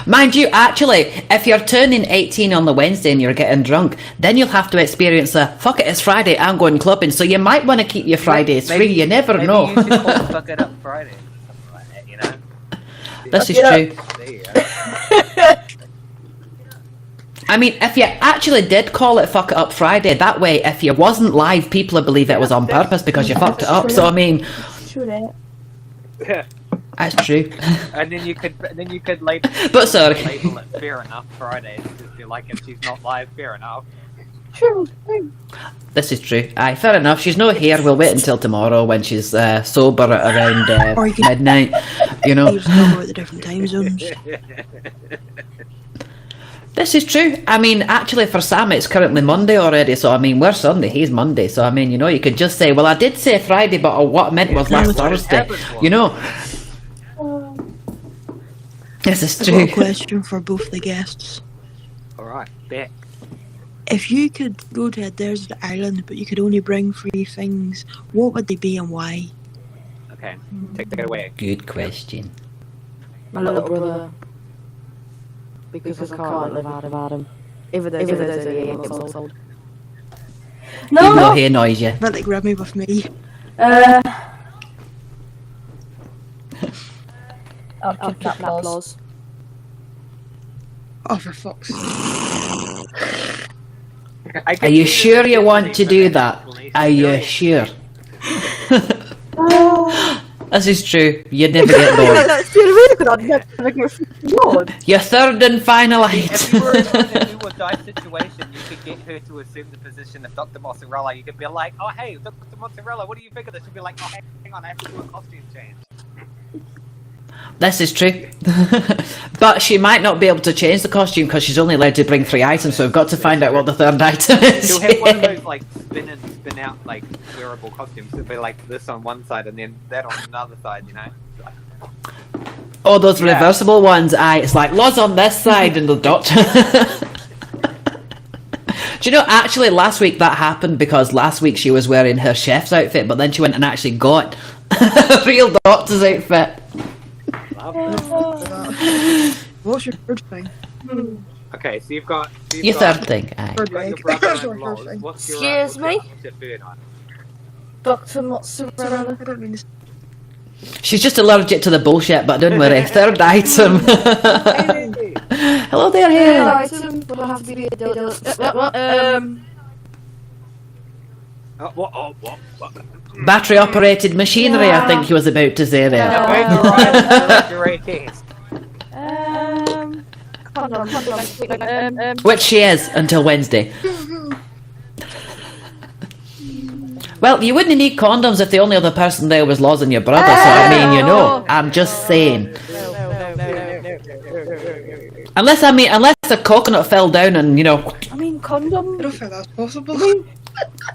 Mind you, actually, if you're turning 18 on the Wednesday and you're getting drunk, then you'll have to experience a, fuck it, it's Friday, I'm going clubbing, so you might want to keep your Fridays free, you never know. Maybe you should call Fuck It Up Friday. Something like that, you know? This is true. There you go. I mean, if you actually did call it Fuck It Up Friday, that way, if you wasn't live, people would believe it was on purpose because you fucked it up, so I mean... Yeah. That's true. And then you could label, But sorry. label it Fair Enough Friday. Just be like, if she's not live, fair enough. This is true. Aye, fair enough. She's not here. We'll wait until tomorrow when she's sober at around Or you could- midnight. You know. You just know about the different time zones. This is true. I mean, actually, for Sam, it's currently Monday already. So I mean, we're Sunday. He's Monday. So I mean, you know, you could just say, "Well, I did say Friday, but what I meant was last Thursday." You know. This is I've got true. a question for both the guests. Alright, bet. If you could go to a desert island, but you could only bring 3 things, what would they be and why? Okay, take it away. Good question. My little brother. Because I can't live out of him. Even though there's only 8 months old. Even though he annoys you. But like, grab me with me. I'll kidnap Laws. Oh, for fuck's sake. Are you sure you want to do that? Are you sure? This is true. You'd never get bored. That's really good. I'd never get bored. Your third and final If item. you were in a do or die situation, you could get her to assume the position of Dr. Mozzarella. You could be like, oh hey, Dr. Mozzarella, what do you think of this? She'd be like, oh hang on, I have to do a costume change. This is true. But she might not be able to change the costume because she's only allowed to bring 3 items, so we've got to find out what the third item is. She'll have one of those like spin in, spin out like wearable costumes. It'll be like this on one side and then that on another side, you know? Oh, those Yeah. reversible ones. Aye, it's like Loz on this side and the doctor. Do you know, actually last week that happened because last week she was wearing her chef's outfit, but then she went and actually got a real doctor's outfit. What's your third thing? Okay, so you've got Your third thing, aye. Third You've got your leg. brother-in-law. Third thing. What's your, Excuse me? what's your third item? Dr. Mozzarella. I don't mean to... She's just allergic to the bullshit, but don't worry. Third item. Hello there, Third here. item would have to be a dildo. What? Battery operated machinery, I think he was about to say there. Condom. Which she is until Wednesday. Well, you wouldn't need condoms if the only other person there was Loz and your brother, so I mean, you know, I'm just saying. Unless a coconut fell down and, you know... I mean, condom. I don't think that's possible.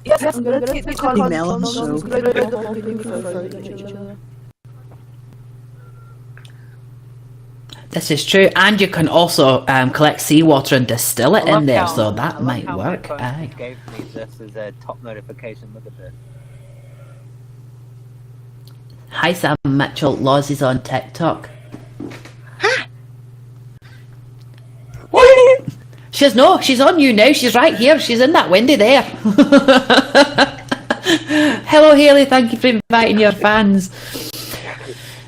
Yes, I'm gonna take the condom. Melons, so- This is true, and you can also collect seawater and distill it in there, so that might work. Aye. Gave me this as a top notification. Look at this. Hi Sam Mitchell, Loz is on TikTok. She's on YouNow, she's right here, she's in that window there. Hello Hayley, thank you for inviting your fans.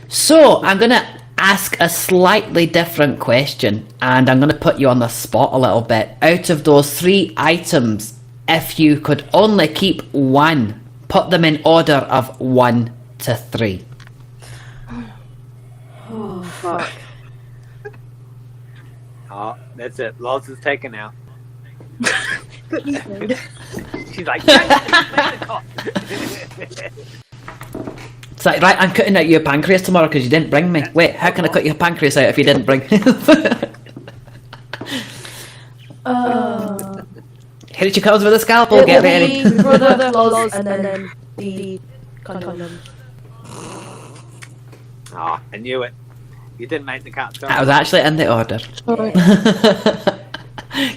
So, I'm going to ask a slightly different question, and I'm going to put you on the spot a little bit. Out of those 3 items, if you could only keep one, put them in order of 1 to 3. Oh, fuck. Oh, that's it. Loz is taken out. Put me third. She's like, It's like, right, I'm cutting out your pancreas tomorrow because you didn't bring me. Wait, how can I cut your pancreas out if you didn't bring Here she comes with a scalpel, get ready. Brother, Loz, and then the condom. oh, I knew it. You didn't make the cut. I was actually in the order.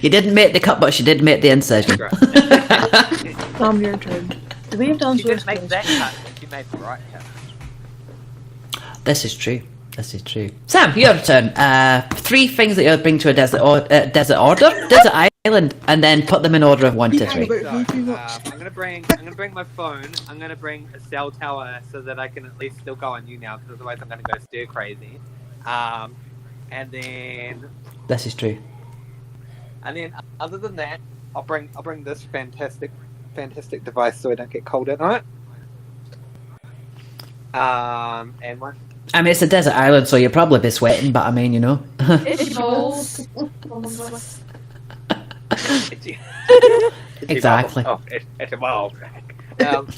You didn't make the cut, but she did make the incision. Tom, your turn. Do we have done She didn't make that cut, but she made the right cut. This is true. This is true. Sam, your turn. 3 things that you would bring to a desert island, and then put them in order of 1 to 3. So, I'm gonna bring my phone. I'm gonna bring a cell tower so that I can at least still go on YouNow, because otherwise I'm gonna go stir crazy. And then This is true. Other than that, I'll bring this fantastic device so I don't get cold at night. And one. I mean, it's a desert island, so you'll probably be sweating, but I mean, you know. It's balls. Exactly. Oh, it's a ball. Okay,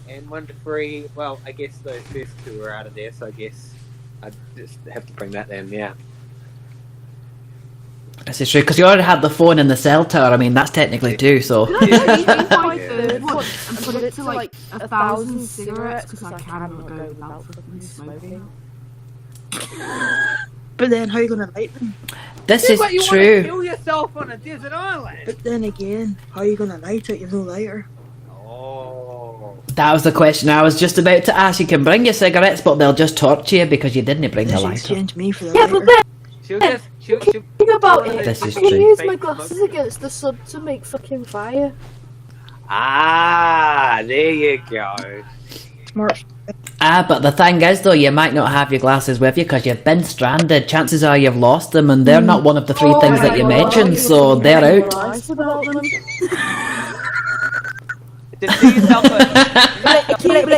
and 1 to 3. Well, I guess those first 2 are out of there, so I guess I just have to bring that then. Yeah. This is true, because you already had the phone and the cell tower. I mean, that's technically 2, so. Can I take my third one and put it to like 1,000 cigarettes because I cannot go without fucking smoking? But then, how are you going to light them? This is But you want to true. kill yourself on a desert island? But then again, how are you going to light it? You've no lighter. Oh. That was the question I was just about to ask. You can bring your cigarettes, but they'll just torture you because you didn't bring the Just lighter. exchange me for the Yeah, lighter. but then She'll think about it. This I is can true. use my glasses against the sun to make fucking fire. Ah, there you go. Smart. But the thing is, though, you might not have your glasses with you because you've been stranded. Chances are you've lost them, and they're not one of the 3 things that you mentioned, so they're out. About them. Just do yourself a one of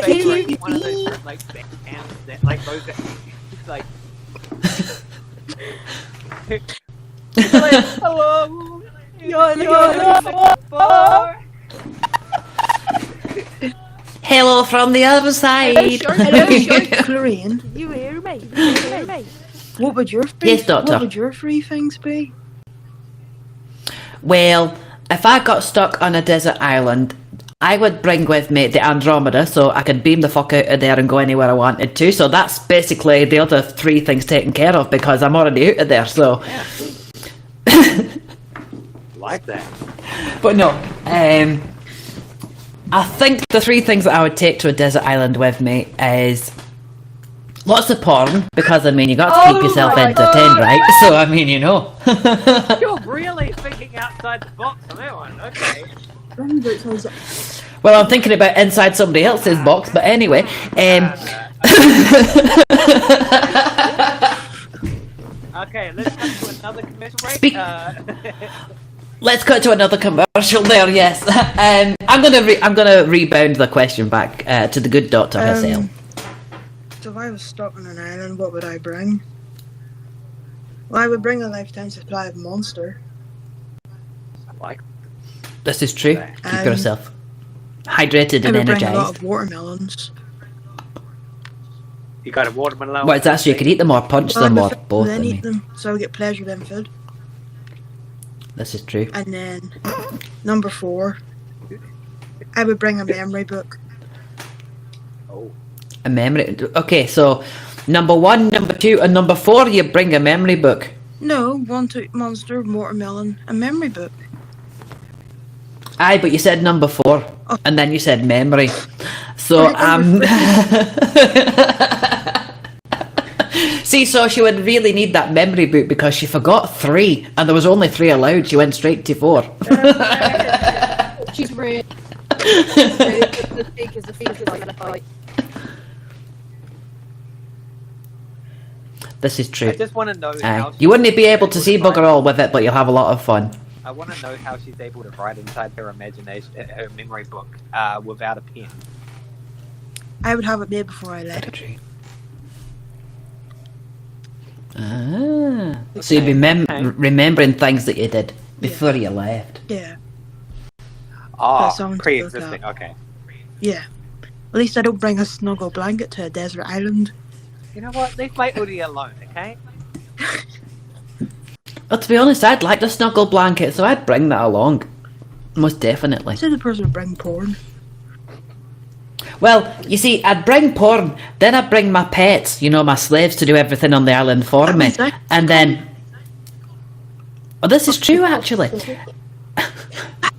those like bands that like those that like hello, Hello from the other side. Lorraine, You hear me? You hear me? what would your Yes, Doctor. What would your 3 things be? Well, if I got stuck on a desert island, I would bring with me the Andromeda so I could beam the fuck out of there and go anywhere I wanted to. So that's basically the other 3 things taken care of because I'm already out of there. So, like that. but no, I think the 3 things that I would take to a desert island with me is lots of porn because I mean you got to keep yourself entertained, right? So I mean, you know. You're really thinking outside the box on that one. Okay. Well, I'm thinking about inside somebody else's box, but anyway. Okay, let's come to another commercial break. Let's cut to another commercial there. Yes, I'm gonna rebound the question back to the good doctor herself. So if I was stuck on an island, what would I bring? Well, I would bring a lifetime supply of Monster. Like This is true. Keep yourself hydrated I and would bring a lot energized. of watermelons. you got a watermelon. Well, it's actually you can eat them or punch them or both. I Then eat mean, them, so I get pleasure in food. this is true. And then, number 4, I would bring a memory book. Oh. A memory. Okay, so number 1, number 2, and number 4, you bring a memory book. No, 1, 2, Monster, watermelon, a memory book. Aye, but you said number 4, and then you said memory. So see, so she would really need that memory book because she forgot 3, and there was only 3 allowed. She went straight to 4. She's really the speakers like a fight. This is true. I just want to know how You wouldn't be able to she's see able bugger all with it, but you'll have a lot of fun. I want to know how she's able to write inside her imagination, her memory book, without a pen. I would have it made before I left. So you'd be remembering things that you did before you left. Yeah, Oh, sounds good, pre-existing. that. Okay. yeah. At least I don't bring a snuggle blanket to a desert island. You know what? Leave my Udi alone, okay? Well, to be honest, I'd like the snuggle blanket, so I'd bring that along. Most definitely. Say the person would bring porn. Well, you see, I'd bring porn, then I'd bring my pets, you know, my slaves to do everything on the island for me. And then... Oh, this is true, actually.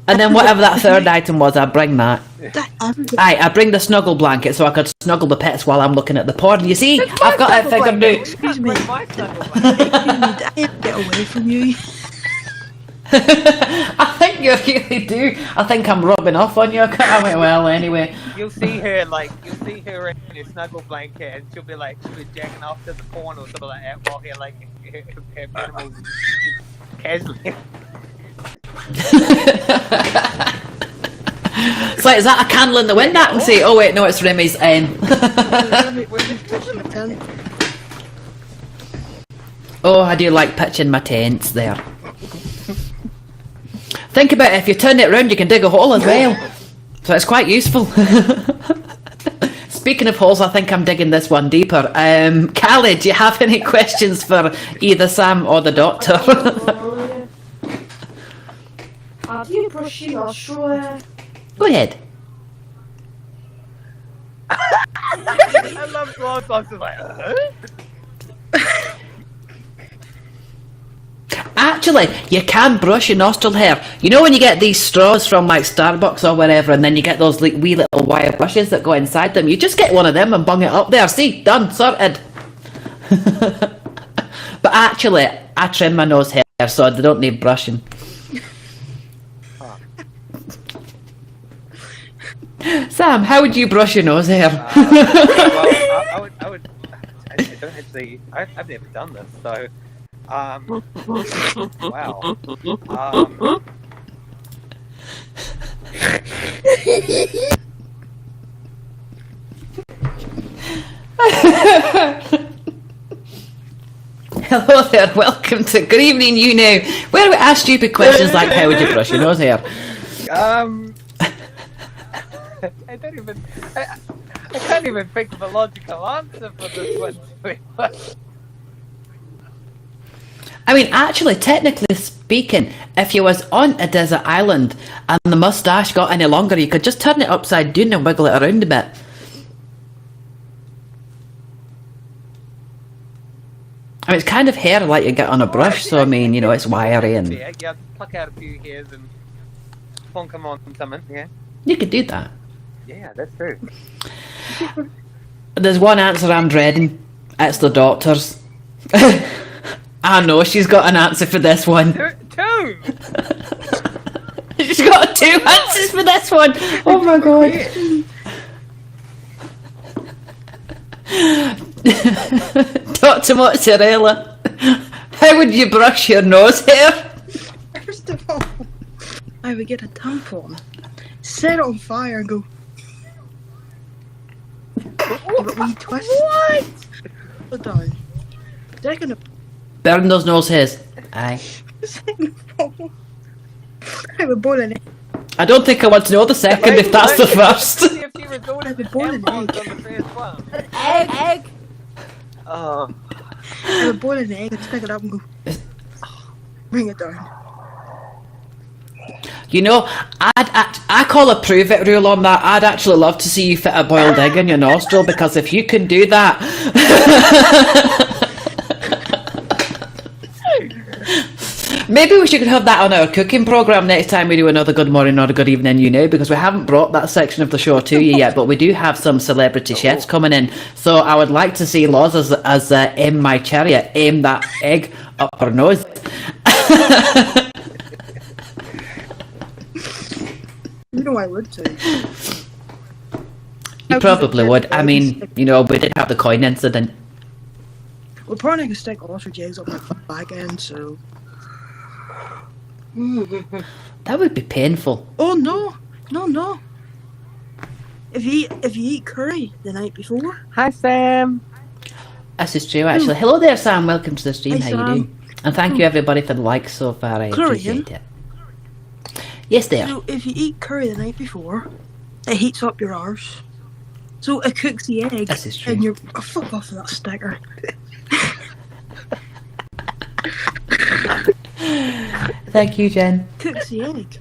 And then whatever that third item was, I'd bring that. Aye, I bring the snuggle blanket so I could snuggle the pets while I'm looking at the porn. You see, I've got it figured out. Excuse me. My snuggle blanket. I need to get away from you. I think you really do. I think I'm rubbing off on you. I went, well, anyway. You'll see her in a snuggle blanket, and she'll be jacking off to the porn or something like that, while her animals casually. It's like, is that a candle in the wind? I can say, oh wait, no, it's Remy's. Oh, I do like pitching my tents there. Think about it, if you turn it round, you can dig a hole as well. So it's quite useful. Speaking of holes, I think I'm digging this one deeper. Callie, do you have any questions for either Sam or the doctor? Have you brushed your nostril? Go ahead. I love Claude's boxes Actually, you can brush your nostril hair. You know when you get these straws from like Starbucks or wherever, and then you get those wee little wire brushes that go inside them? You just get one of them and bung it up there. See, done, sorted. But actually, I trim my nose hair so they don't need brushing. Sam, how would you brush your nose hair? Well, I would. I don't actually. I've never done this, so. Wow. Hello there, welcome to Good Evening YouNow, where we ask stupid questions like how would you brush your nose hair? I don't even. I can't even think of a logical answer for this one. I mean, actually, technically speaking, if you was on a desert island and the moustache got any longer, you could just turn it upside down and wiggle it around a bit. I mean, it's kind of hair like you get on a brush, so I mean, you know, it's wiry and... Yeah, pluck out a few hairs and plonk them on something, yeah. You could do that. Yeah, that's true. There's one answer I'm dreading. It's the doctor's. I know, she's got an answer for this one. Two! She's got two answers for this one. Oh my god. Dr. Mozzarella, how would you brush your nose hair? First of all, I would get a tampon, set it on fire and go... Give it a wee twist. What? Hold on. Second of Burn those nose hairs. Aye. I would boil an egg. I don't think I want to know the second if that's the first. I would boil an egg. Egg. Oh. I would boil an egg and pick it up and go... Bring it down. You know, I call a prove it rule on that. I'd actually love to see you fit a boiled egg in your nostril, because if you can do that... Maybe we should have that on our cooking programme next time we do another Good Morning or a Good Evening YouNow, because we haven't brought that section of the show to you yet, but we do have some celebrity chefs coming in. So I would like to see Loz as M. My Chariot aim that egg up her nose. You know I would say. You probably would. I mean, you know, we did have the coin incident. We're probably going to stick ostrich eggs up my back end, so... That would be painful. Oh no! No. If you eat curry the night before... Hi, Sam. This is true, actually. Hello there, Sam. Welcome to the stream. Hi, How you Sam. doing? And thank you, everybody, for the likes so far. I appreciate it. Yes, there. So if you eat curry the night before, it heats up your arse. So it cooks the egg. This is true. And you're... Oh, fuck off with that sticker. Thank you, Jen. Cooks the egg.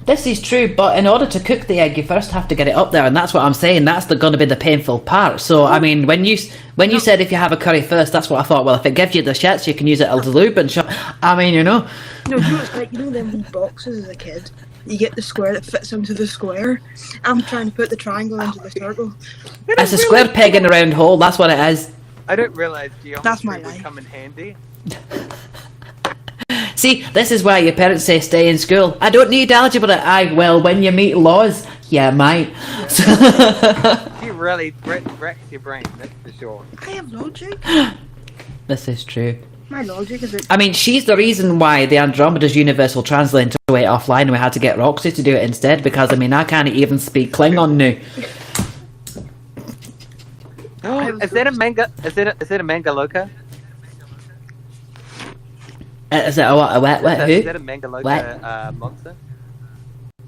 This is true, but in order to cook the egg, you first have to get it up there, and that's what I'm saying. That's going to be the painful part. So, I mean, when you said if you have a curry first, that's what I thought. Well, if it gives you the shits, you can use it as lube and shit. I mean, you know. No, you know it's like, you know them wee boxes as a kid? You get the square that fits into the square. I'm trying to put the triangle into the circle. It's a square peg in a round hole, that's what it is. I didn't realise That's my geometry would life. come in handy. See, this is why your parents say stay in school. I don't need algebra. Well, when you meet laws, yeah, might. You really wrecks your brain, that's for sure. I have logic. This is true. My logic is I mean, she's the reason why the Andromeda's universal translator went offline and we had to get Roxy to do it instead, because, I mean, I can't even speak Klingon now. Is that a manga? Is it a manga loca? Is it a what? Who? Is that a manga loca monster?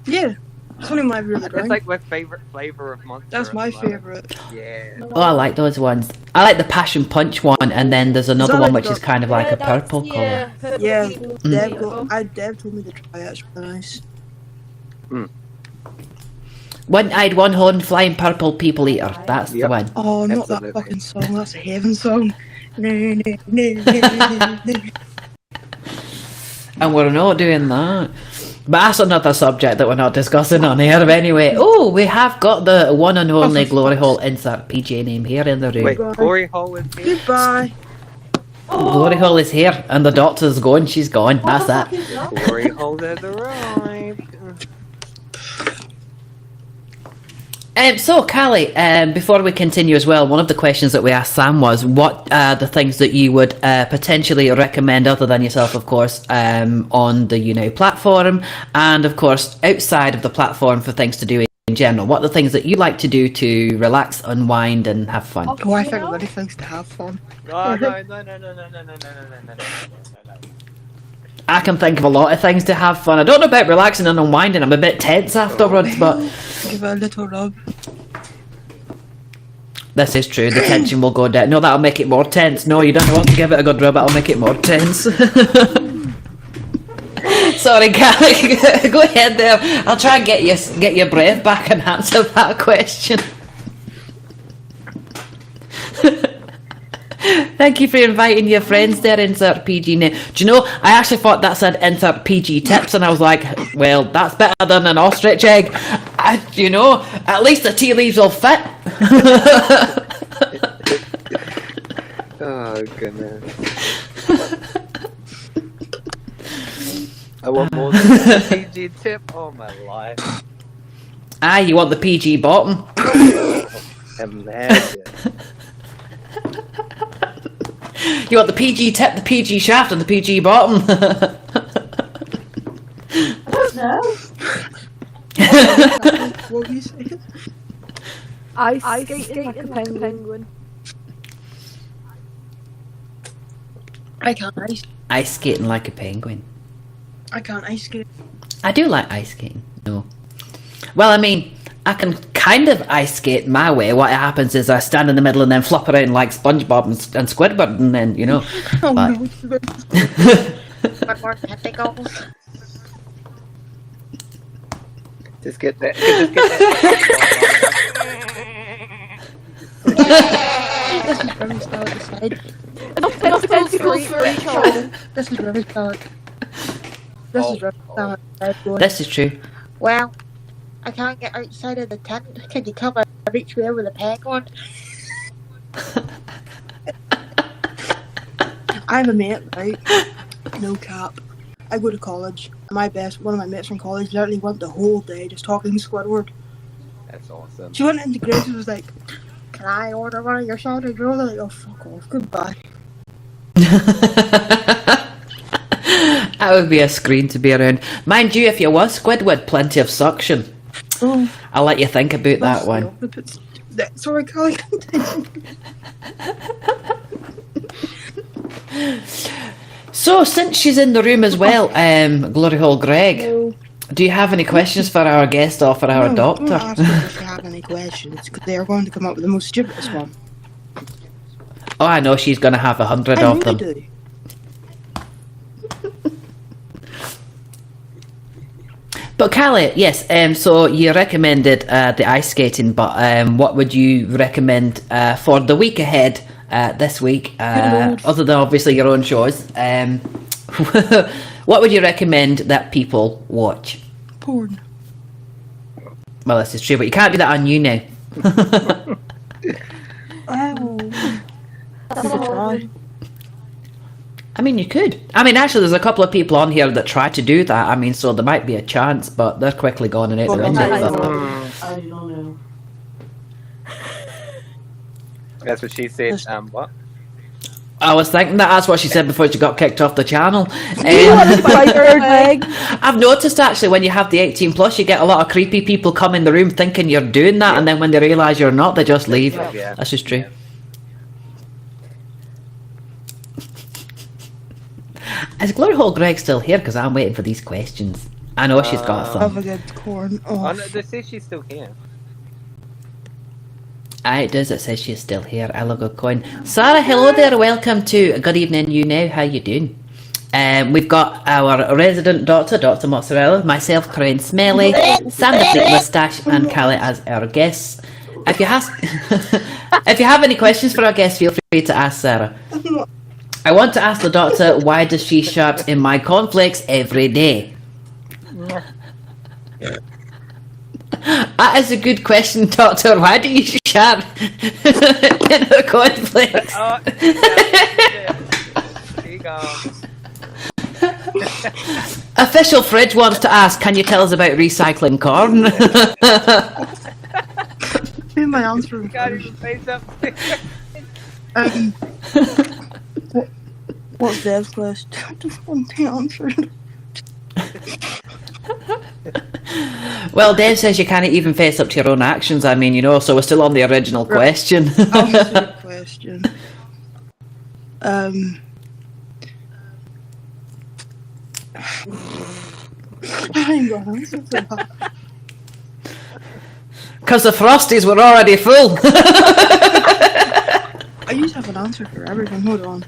Yeah. It's only my really That's brain. like my favorite flavor of monster. That's at my the moment. favourite. Yeah. Oh, I like those ones. I like the Passion Punch one, and then there's another that one like which is the- kind of like a purple colour. Yeah, Mm. Deb told me to try it. It's really nice. One-eyed, one-horned, flying purple people eater. That's the Yep. one. Oh, not Absolutely. that fucking song. That's a heaven song. No. And we're not doing that. But that's another subject that we're not discussing on here. But anyway, oh, we have got the one and only Glory Hole insert PJ name here in the room. Wait, Glory Hole is here. Goodbye. Glory Hole is here, and the doctor's gone. She's gone. That's that. Glory Hole has arrived. So, Callie, before we continue as well, one of the questions that we asked Sam was, what are the things that you would potentially recommend, other than yourself, of course, on the YouNow platform, and, of course, outside of the platform for things to do in general? What are the things that you like to do to relax, unwind, and have fun? Oh, I think everybody thinks to have fun. Oh, no. I can think of a lot of things to have fun. I don't know about relaxing and unwinding. I'm a bit tense afterwards, but Give it a little rub. this is true. The tension will go down. No, that'll make it more tense. No, you don't want to give it a good rub. That'll make it more tense. Sorry, Callie. Go ahead there. I'll try and get your breath back and answer that question. Thank you for inviting your friends there, insert PG name. Do you know, I actually thought that said insert PG tips, and I was like, well, that's better than an ostrich egg. At least the tea leaves will fit. Oh, goodness. I want more than a PG tip. Oh, my life. You want the PG bottom? Imagine. You want the PG tip, the PG shaft, and the PG bottom? What were you saying? Ice skating like a penguin. I can't ice. Ice skating like a penguin. I can't ice skate. I do like ice skating. No. Well, I mean, I can kind of ice skate my way. What happens is I stand in the middle and then flop around like SpongeBob and Squidward, and then, Oh but- no. What more tentacles? Just get that. This is very spell at the side. Tentacles for each other. This is very spell. This is very spell at the side. Going. This is true. Well, I can't get outside of the tent. Can you come and reach me with a penguin? I have a mate, right? No cap. I go to college. One of my mates from college literally went the whole day just talking Squidward. That's awesome. She went into Grace and was like, Can I order one of your salted rolls? like, oh fuck off, goodbye. That would be a screen to be around. Mind you, if you was Squidward, plenty of suction. Oh, I'll let you think about that one. Sorry, Callie, continue. So, since she's in the room as well, Glory Hole Greg, No. do you have any questions for our guest or for our No, doctor? Don't ask them if they have any questions, because they are going to come up with the most stupidest one. Oh, I know, she's going to have 100 I of really them. do. But Callie, yes, so you recommended the ice skating, but what would you recommend for the week ahead this week, other than obviously your own shows? What would you recommend that people watch? Porn. Well, this is true, but you can't do that on YouNow. I mean, you could. I mean, actually, there's a couple of people on here that try to do that. I mean, so there might be a chance, but they're quickly gone and out the window. I don't know. That's what she said. What? I was thinking that's what she said before she got kicked off the channel. I've noticed actually when you have the 18 plus, you get a lot of creepy people come in the room thinking you're doing that, and then when they realise you're not, they just leave. Yeah. That's just true. Is Glory Hole Greg still here? Because I'm waiting for these questions. I know she's got Have some. a good corn. Oh, no, they say she's still here. Aye, it does. It says she's still here. I love a coin. Sarah, hello there. Welcome to Good Evening You Now. How you doing? We've got our resident doctor, Dr. Mozzarella, myself, Corinne Smelly, Sam the Fleet Moustache, and Callie as our guests. If you have any questions for our guests, feel free to ask Sarah. I want to ask the doctor, why does she sharp in my cornflakes every day? That is a good question, Doctor. Why do you sharp in her cornflakes? Oh, here you go. Official Fridge wants to ask, can you tell us about recycling corn? Who am I answering? Can't even face up. What's Dev's question? I just want to answer it. Well, Dave says you can't even face up to your own actions. I mean, so we're still on the original question. Answer the question. I ain't got an answer for that. Because the Frosties were already full. I used to have an answer for everything. Hold on.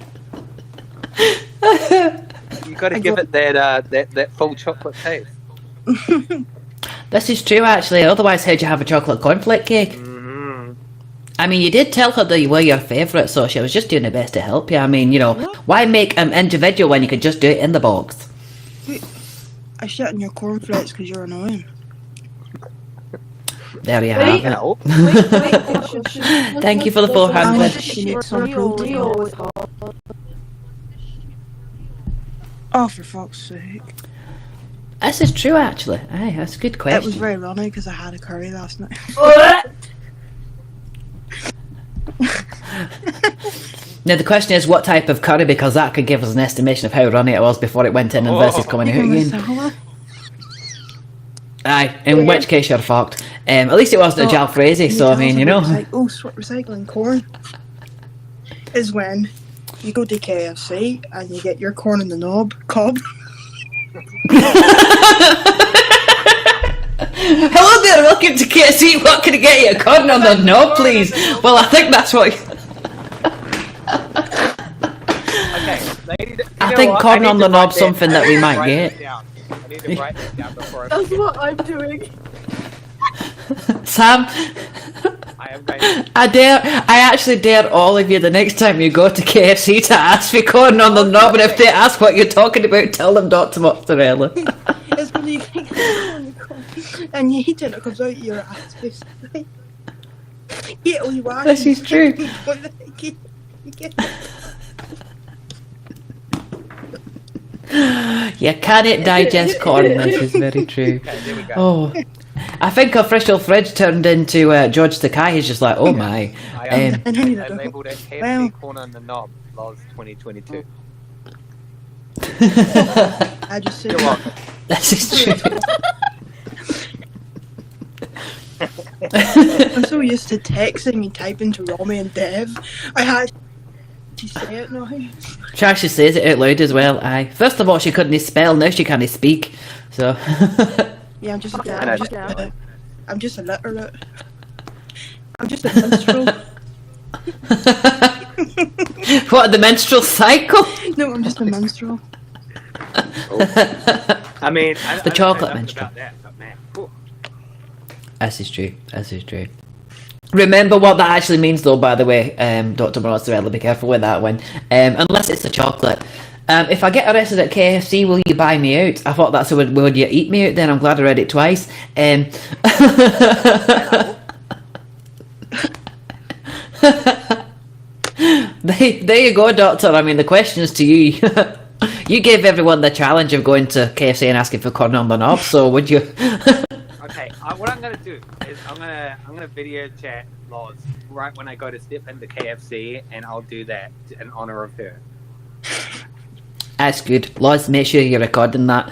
You got to give it that full chocolate taste. This is true, actually. Otherwise, how'd you have a chocolate cornflake cake? Mm-hmm. I mean, you did tell her that you were your favourite, so she was just doing her best to help you. I mean, why make them individual when you could just do it in the box? I shit in your cornflakes because you're annoying. There you have it. Thank you for the 400. She makes some protein. Oh, for fuck's sake. This is true, actually. Aye, that's a good question. It was very runny because I had a curry last night. Now, the question is what type of curry, because that could give us an estimation of how runny it was before it went in and versus coming out again. Aye, in which case you're fucked. At least it wasn't a jalfrezi, so I mean, recycling corn is when you go to KFC and you get your corn in the cob. Hello there, welcome to KFC. What can I get you? Corn on the knob, please. Well, I think that's what. I think corn on the knob's something that we might get. I need to write that down before That's what I'm doing. Sam, I actually dare all of you the next time you go to KFC to ask for corn on the knob, and if they ask what you're talking about, tell them Dr. Mozzarella. It's when you get corn and you eat it and it comes out your ass, basically. Eat it when you wash. This is true. You cannot digest corn, this is very true. Okay, there we go. Oh, I think Official Fridge turned into George Takei. He's just like, oh my. I labelled it KFC corn on the knob, LOS 2022. I just said, You're welcome. This is true. I'm so used to texting and typing to Romy and Dev. I had to say it now. She actually says it out loud as well. Aye. First of all, she couldn't spell. Now she can't speak. So. Yeah, I'm just illiterate. I'm just a minstrel. What, the menstrual cycle? No, I'm just a minstrel. I mean, The chocolate minstrel. about that, but man. Ooh. This is true. This is true. Remember what that actually means, though, by the way, Dr. Mozzarella, be careful with that one. Unless it's the chocolate. If I get arrested at KFC, will you buy me out? I thought that's a would you eat me out then? I'm glad I read it twice. There you go, Doctor. I mean, the question is to you. You gave everyone the challenge of going to KFC and asking for corn on the knob, so would you? Okay, what I'm gonna do is I'm gonna video chat Loz right when I go to step into KFC, and I'll do that in honor of her. That's good. Loz, make sure you're recording that.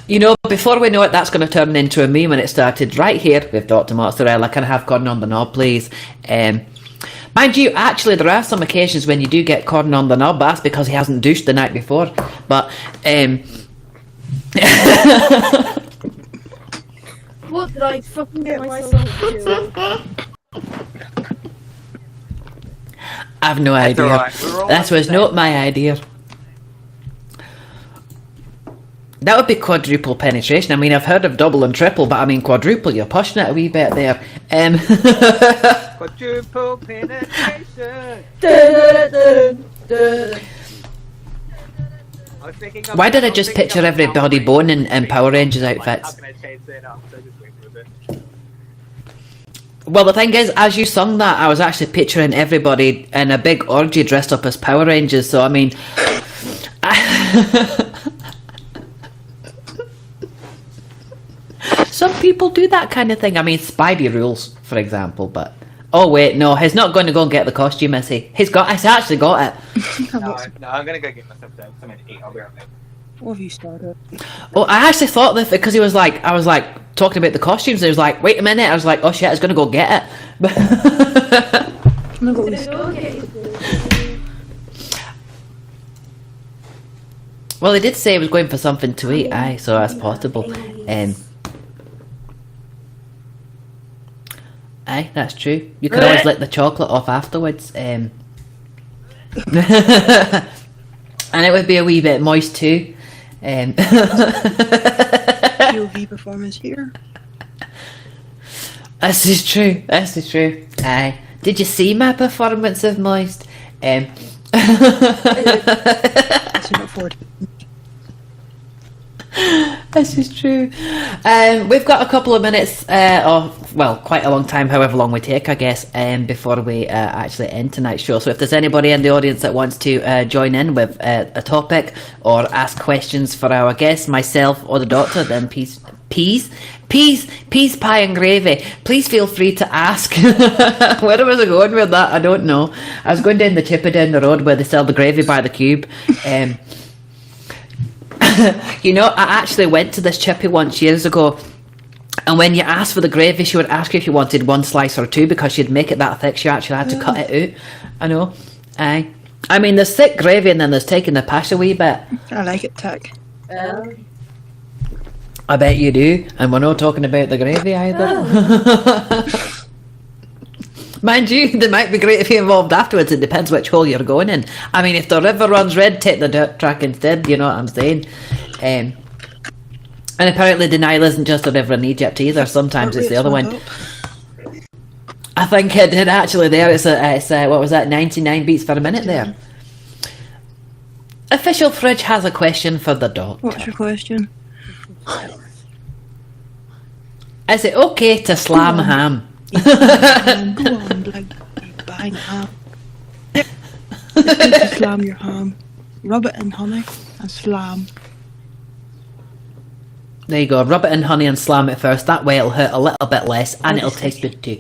You know, before we know it, that's going to turn into a meme when it started. Right here with Dr. Mozzarella, can I have corn on the knob, please? Mind you, actually, there are some occasions when you do get corn on the knob, but that's because he hasn't douched the night before. But, What did I fucking get myself into? I've no idea. Right. That was not my idea. That would be quadruple penetration. I mean, I've heard of double and triple, but I mean quadruple. You're pushing it a wee bit there. Quadruple penetration. Why did I just picture everybody bone in Power Rangers outfits? How can I change that up? So just wait for it. Well, the thing is, as you sung that, I was actually picturing everybody in a big orgy dressed up as Power Rangers. So, I mean... Some people do that kind of thing. I mean, Spidey rules, for example, but... Oh, wait, no, he's not going to go and get the costume, is he? He's actually got it. No, I'm going to go get myself something to eat. I'll be right back. What have you started? Oh, I actually thought that because I was like talking about the costumes, and he was like, wait a minute. I was like, oh shit, I was going to go get it. I'm gonna go Well, he did say he was going for something to eat, aye, so that's possible. Aye, that's true. You could always lick the chocolate off afterwards. And it would be a wee bit moist too. POV performance here. This is true. Aye. Did you see my performance of moist? I can afford. This is true. We've got a couple of minutes, quite a long time, however long we take, I guess, before we actually end tonight's show. So if there's anybody in the audience that wants to join in with a topic or ask questions for our guest, myself or the doctor, then peas, pie and gravy, please feel free to ask. Where was I going with that? I don't know. I was going down the chippy down the road where they sell the gravy by the cube. You know, I actually went to this chippy once years ago, and when you asked for the gravy, she would ask you if you wanted one slice or two, because she'd make it that thick, she actually had to cut it out. I know. Aye. I mean, there's thick gravy and then there's taking the pish a wee bit. I like it thick. I bet you do, and we're not talking about the gravy either. Mind you, there might be gravy involved afterwards. It depends which hole you're going in. I mean, if the river runs red, take the dirt track instead, you know what I'm saying? And apparently the Nile isn't just a river in Egypt either. Sometimes it's the other one. I think it did actually there. It's what was that, 99 beats per minute there. Official Fridge has a question for the doctor. What's your question? Is it okay to slam ham? Go on, like bang ham. You slam your ham. Rub it in honey and slam. There you go, rub it in honey and slam it first. That way it'll hurt a little bit less and it'll taste good too.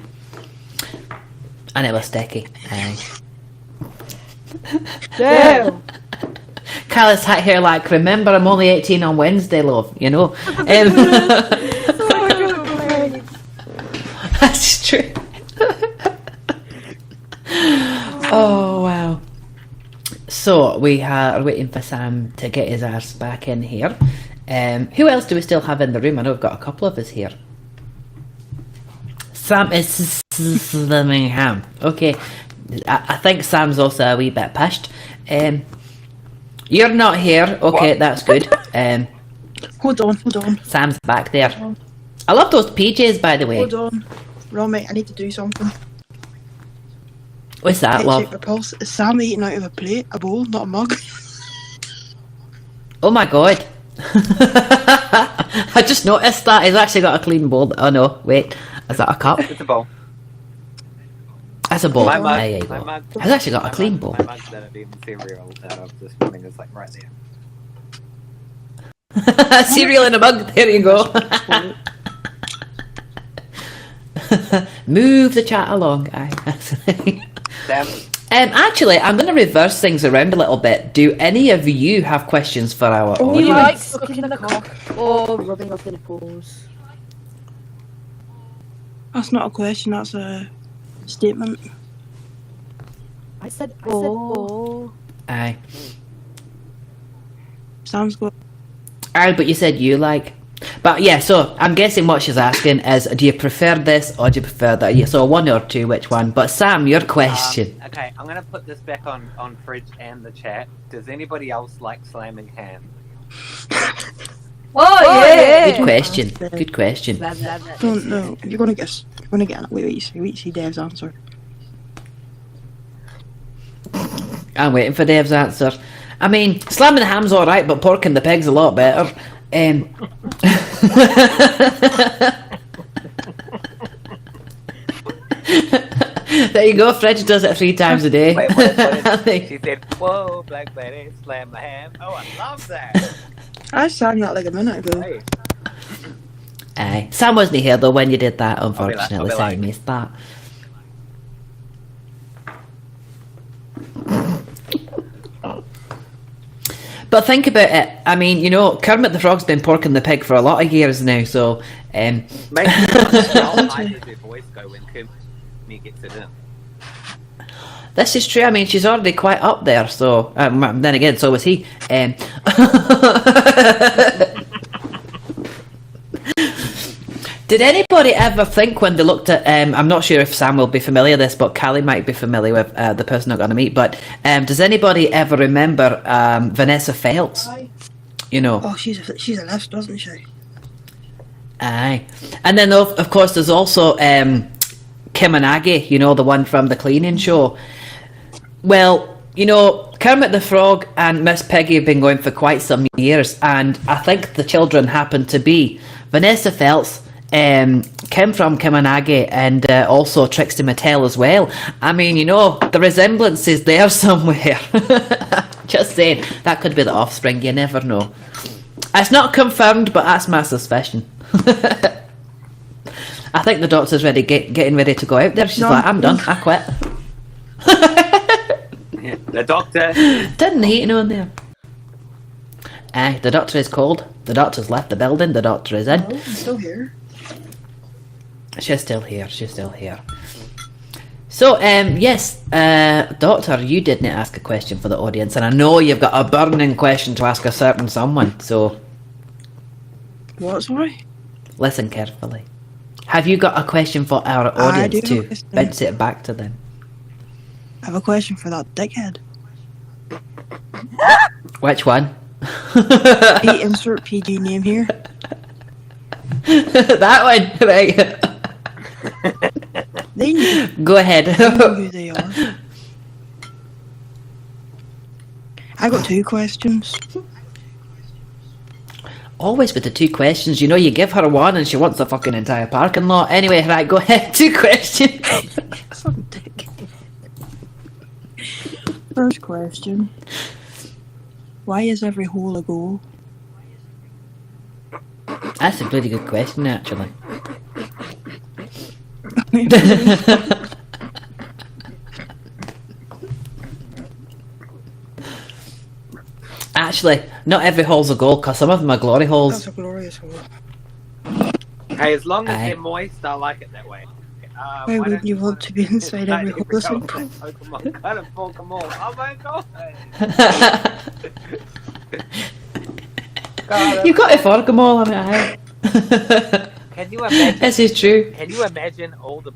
And it'll sticky. Aye. Damn. Kyle's hat here like, remember I'm only 18 on Wednesday, love, you know. That's true. Oh wow. So we are waiting for Sam to get his arse back in here. Who else do we still have in the room? I know we've got a couple of us here. Sam is slamming ham. Okay. I think Sam's also a wee bit pished. You're not here. Okay, what? That's good. Hold on. Sam's back there. I love those PJs, by the way. Hold on. Romy, I need to do something. What's that, Check love? the pulse. Is Sam eating out of a plate, a bowl, not a mug? Oh my god. I just noticed that. He's actually got a clean bowl. Oh no, wait. Is that a cup? It's a bowl. That's a bowl. My mug, There you my go. mug, He's actually got a my clean mug- bowl. My mug that I've eaten cereal out of this morning is like right there. Cereal in a mug. There you go. Move the chat along, guys. Damn. Actually, I'm going to reverse things around a little bit. Do any of you have questions for our Do you audience? like sucking the cock or rubbing off the nipples? That's not a question, that's a statement. I said oh. Aye. Sam's got. Aye, but you said you like. But yeah, so I'm guessing what she's asking is, do you prefer this or do you prefer that? Yeah, so one or two, which one? But Sam, your question. Okay, I'm gonna put this back on fridge and the chat. Does anybody else like slamming ham? Oh, yeah. Good question. Good question. Don't know. You're gonna get. Wait, see Dev's answer. I'm waiting for Dev's answer. I mean, slamming the ham's alright, but porking the pig's a lot better. There you go, Fridge does it 3 times a day. Wait, what she said, "Whoa, Black Betty, slam my ham." Oh, I love that. I sang that like a minute ago. Hey. Aye. Sam wasn't here though when you did that, unfortunately, I'll be so like- I missed that. But think about it. I mean, you know, Kermit the Frog's been porking the pig for a lot of years now, so Maybe I did her voice go when Kermit gets it in. this is true. I mean, she's already quite up there, so then again, so was he. Did anybody ever think when they looked at, I'm not sure if Sam will be familiar with this, but Callie might be familiar with the person I'm going to meet, but does anybody ever remember Vanessa Feltz? You know? Oh, she's a left, doesn't she? Aye. And then, of course, there's also Kim and Aggie, you know, the one from the cleaning show. Well, you know, Kermit the Frog and Miss Piggy have been going for quite some years, and I think the children happen to be Vanessa Feltz, Kim from Kim and Aggie, and also Trixie Mattel as well. I mean, you know, the resemblance is there somewhere. Just saying, that could be the offspring, you never know. It's not confirmed, but that's my suspicion. I think the doctor's getting ready to go out there. She's like, I'm done, I quit. Yeah, the doctor. Didn't hate no one there. Aye, the doctor is cold. The doctor's left the building. The doctor is in. Oh, I'm still here. She's still here. She's still here. So, yes, Doctor, you didn't ask a question for the audience, and I know you've got a burning question to ask a certain someone, so What, sorry? listen carefully. Have you got a question for our I audience do. to bounce it back to them? I have a question for that dickhead. Which one? Insert PG name here. That one, right. They know Go ahead. who they are. I got 2 questions. Always with the 2 questions. You know, you give her one and she wants the fucking entire parking lot. Anyway, right, go ahead. 2 questions. Some dick. First question. Why is every hole a goal? That's a pretty good question, actually. Actually, not every hole's a goal, because some of them are glory That's holes. a glorious hole. Hey, as long as Aye. they're moist, I like it that way. Why don't wouldn't you want to be inside every hole the same time? time? Pokemon, kind of Pokemon. Oh my god! God, You've got to fork them all, I mean, aye. Can you imagine? This is true. Can you imagine all the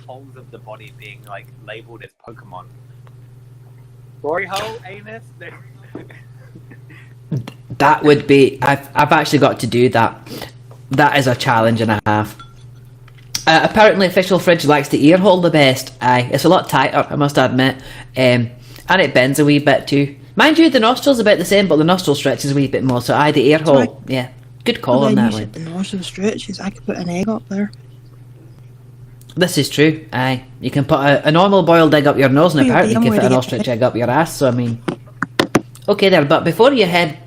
holes of the body being like labeled as Pokemon? Glory hole, anus. That would be... I've actually got to do that. That is a challenge and a half. Apparently, official fridge likes the ear hole the best. Aye, it's a lot tighter, I must admit. And it bends a wee bit too. Mind you, the nostril's about the same, but the nostril stretches a wee bit more. So, the ear hole. Yeah, good call on that you one. said the nostril stretches. I could put an egg up there. This is true. Aye, you can put a normal boiled egg up your nose, and apparently you can fit an ostrich egg up your ass. So, I mean, okay there. But before you head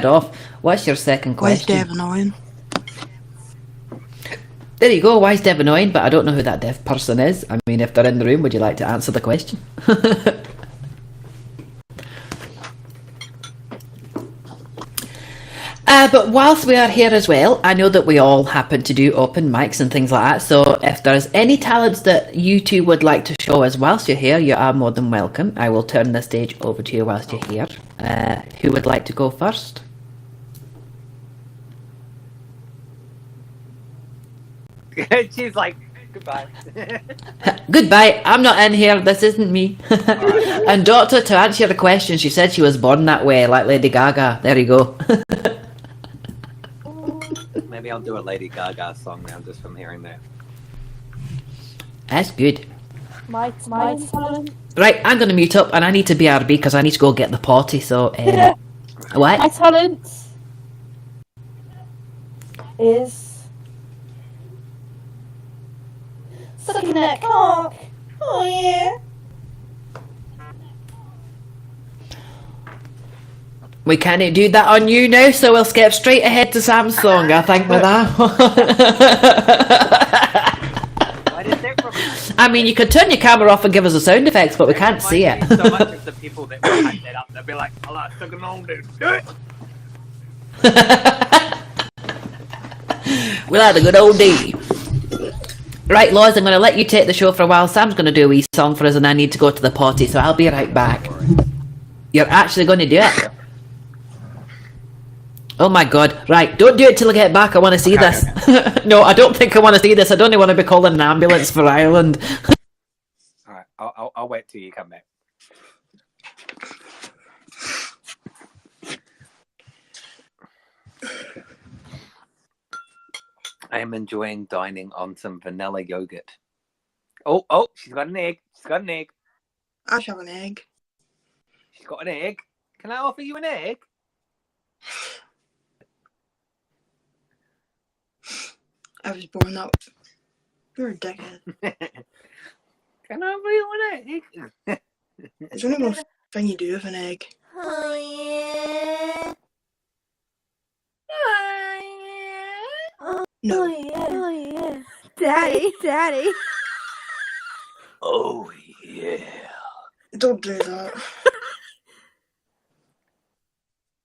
off, what's your second Why is question? Dev annoying? There you go. Why is Dev annoying? But I don't know who that deaf person is. I mean, if they're in the room, would you like to answer the question? But whilst we are here as well, I know that we all happen to do open mics and things like that. So if there's any talents that you two would like to show us whilst you're here, you are more than welcome. I will turn the stage over to you whilst you're here. Who would like to go first? She's like, goodbye. Goodbye, I'm not in here, this isn't me. And Doctor, to answer your question, she said she was born that way, like Lady Gaga. There you go. Maybe I'll do a Lady Gaga song now just from hearing that. That's good. My talent. Right, I'm going to mute up and I need to BRB because I need to go get the potty, so... what? My talent is sucking that cock. Oh yeah. We can't do that on you now, so we'll skip straight ahead to Sam's song, I think, with that. Why did that from? I mean, you could turn your camera off and give us the sound effects, but we can't see it. So much of the people that will hype that up, they'll be like, "Oh, it's sucking on, dude. Do it." We'll have a good old day. Right, Loz, I'm going to let you take the show for a while. Sam's going to do a wee song for us and I need to go to the potty, so I'll be right back. You're actually going to do it? Oh my god. Right, don't do it till I get back. I want to see this. Okay. No, I don't think I want to see this. I don't even want to be calling an ambulance for Ireland. Alright, I'll wait till you come back. I am enjoying dining on some vanilla yogurt. Oh, she's got an egg. She's got an egg. I should have an egg. She's got an egg. Can I offer you an egg? I was born that way. You're a dickhead. Can I offer you an egg? It's only one thing you do with an egg. Oh yeah. No. Oh yeah. Daddy. Oh yeah. Don't do that.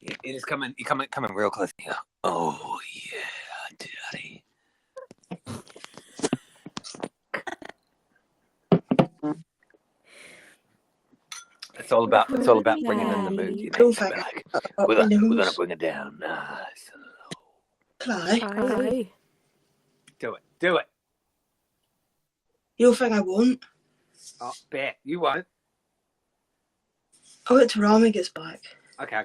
It is coming. You're coming real close here. Oh yeah, daddy. It's all about bringing in the mood. You know? Like, we're gonna bring it down nice and low. Cry. Do it. You don't think I won't? Oh, bet you won't. I'll wait till Rami gets back. Okay.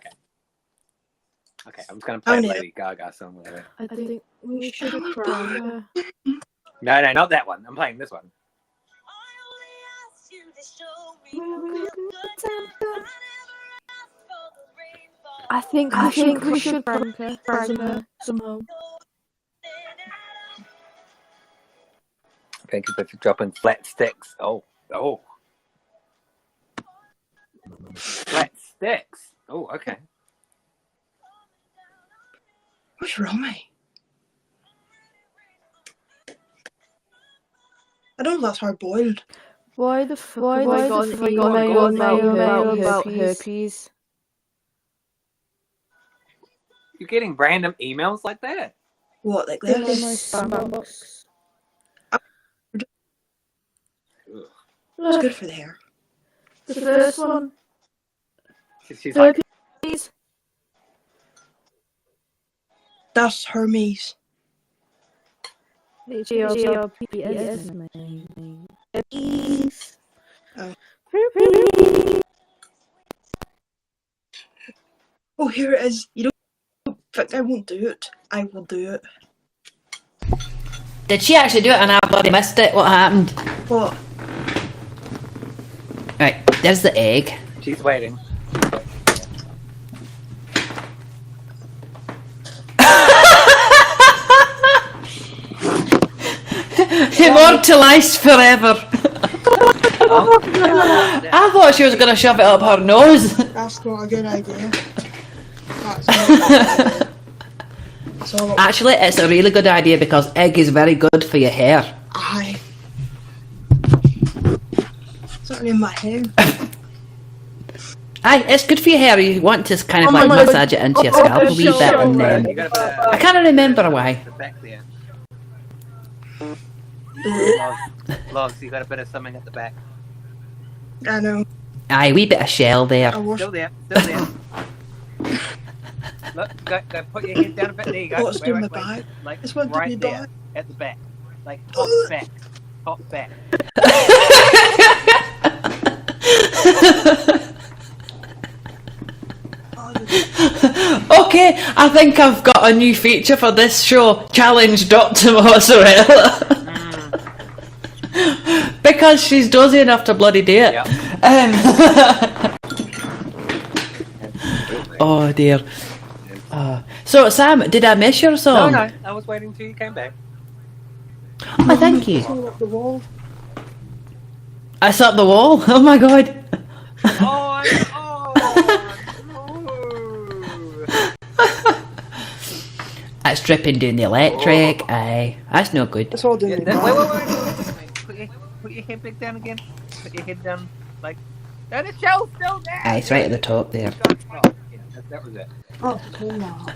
I'm just gonna play a Lady Gaga song with it. I think we should have crowned her. No, not that one. I'm playing this one. I think we should prank her somehow. Thank you for dropping flat sticks. Oh. Flat sticks. Oh, okay. What's Rami? I don't know that's hard boiled. Why the fuck have I got mail about herpes? You're getting random emails like that? What, like In my this? spam box. It's good for the hair. The first one. She's like, Herpes. That's Hermes. Herpes. Oh. Herpes. Oh, here it is. You don't think I won't do it? I will do it. Did she actually do it and I bloody missed it? What happened? What? Right, there's the egg. She's waiting. Immortalised forever. I thought she was going to shove it up her nose. That's not a good idea. That's not a good idea. That's all Actually, it's a really good idea because egg is very good for your hair. Aye. It's not in my hair. Aye, it's good for your hair. You want to kind of Oh like my God. massage it into your scalp a wee bit, and then You gotta I can't remember why. put the back there. Logs, you got a bit of something at the back. I know. Aye, wee bit of shell I there. washed. Still there. Still there. Look, go put your head down a bit. There you go. What's doing my back? Like It's one to right be there, back. at the back. Like top back. Top back. Okay, I think I've got a new feature for this show. Challenge Dr. Mozzarella. Because she's dozy enough to bloody do it. Yep. Oh dear. So Sam, did I miss your No, song? no. I was waiting till you came back. Oh, thank you. It's all up the wall. I saw up the wall. Oh my god. Oh, no. That's dripping down the electric. Aye, that's no good. It's all doing Yeah, my that- back. wait. Put your head back down again. Put your head down, like. And the shell's still there. Aye, it's right at the top there. Oh, yeah, that was it. Oh, cool now.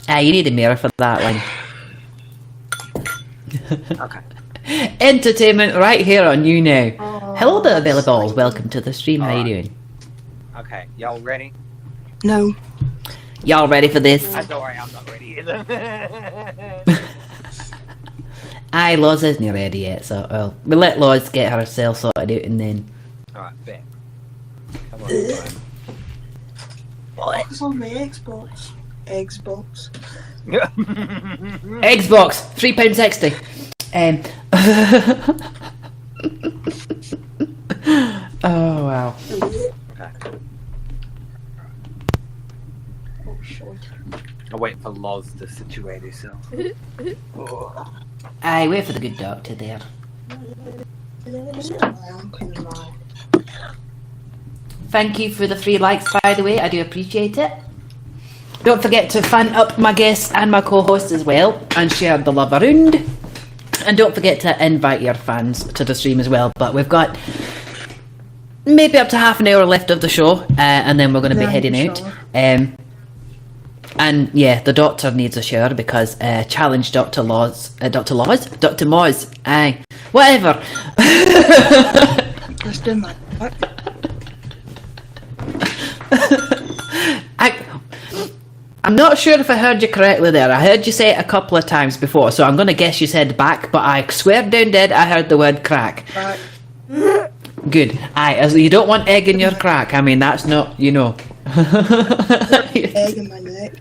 Aye, you need a mirror for that one. Okay. Entertainment right here on YouNow. Oh, Hello there, Billy Balls. Welcome to the stream. How you doing? Okay, y'all ready? No. Y'all ready for this? Don't worry, I'm not ready either. Aye, Loz isn't ready yet, so we'll let Loz get herself sorted out and then. Alright, back. Come on, It's on my Xbox. Xbox. Xbox, £3.60. Oh wow. Okay. Oh, short. I'll wait for Loz to situate herself. Oh. Aye, wait for the good doctor there. Thank you for the 3 likes, by the way. I do appreciate it. Don't forget to fan up my guests and my co-hosts as well, and share the love around. And don't forget to invite your fans to the stream as well. But we've got maybe up to half an hour left of the show, and then we're going to be Yeah, heading out. sure. And yeah, the doctor needs a shower because challenge Dr. Moz, aye, whatever. Just in my back. I'm not sure if I heard you correctly there. I heard you say it a couple of times before, so I'm going to guess you said back, but I swear down dead I heard the word crack. Back. Good. Aye, as you don't want egg in your crack. I mean, that's not, you know. Egg in my neck.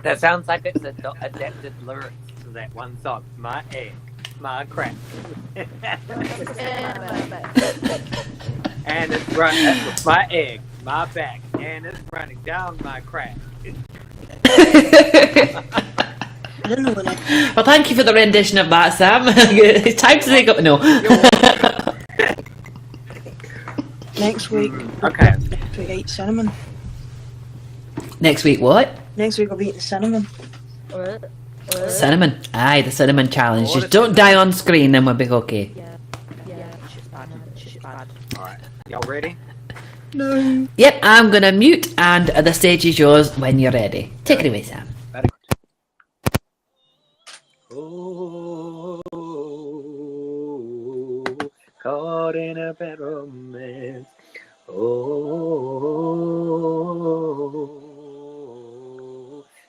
That sounds like it's adapted lyrics to that one song. My egg, my crack. And it's running. My egg, my back, and it's running down my crack. I don't know when I. Well, thank you for the rendition of that, Sam. It's time to take up. No. Next week. Okay. Next week I eat cinnamon. Next week, what? Next week I'll be eating cinnamon. Cinnamon. Aye, the cinnamon challenge. Just don't die on screen, then we'll be okay. Alright. Y'all ready? No. Yep, I'm gonna mute, and the stage is yours when you're ready. Take it away, Sam. Oh, caught in a bad romance. Oh,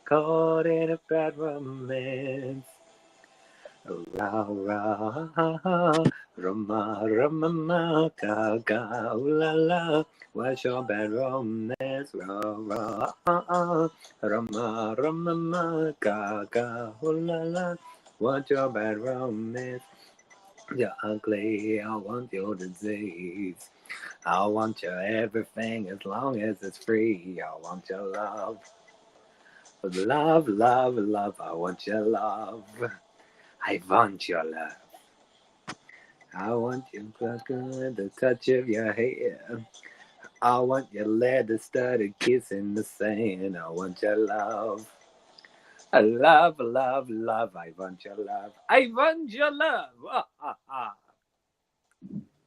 caught in a bad romance. Ra ra rama rama ga ga la la. What's your bad romance? Ra ra rama rama ga ga la la. Want your bad romance. You're ugly, I want your disease. I want your everything as long as it's free. I want your love. Love, love, love, I want your love. I want your love. I want your the touch of your hair. I want your leather studded kissing the sand. I want your love. Love, love, love, I want your love. I want your love. Ah, ah, ah.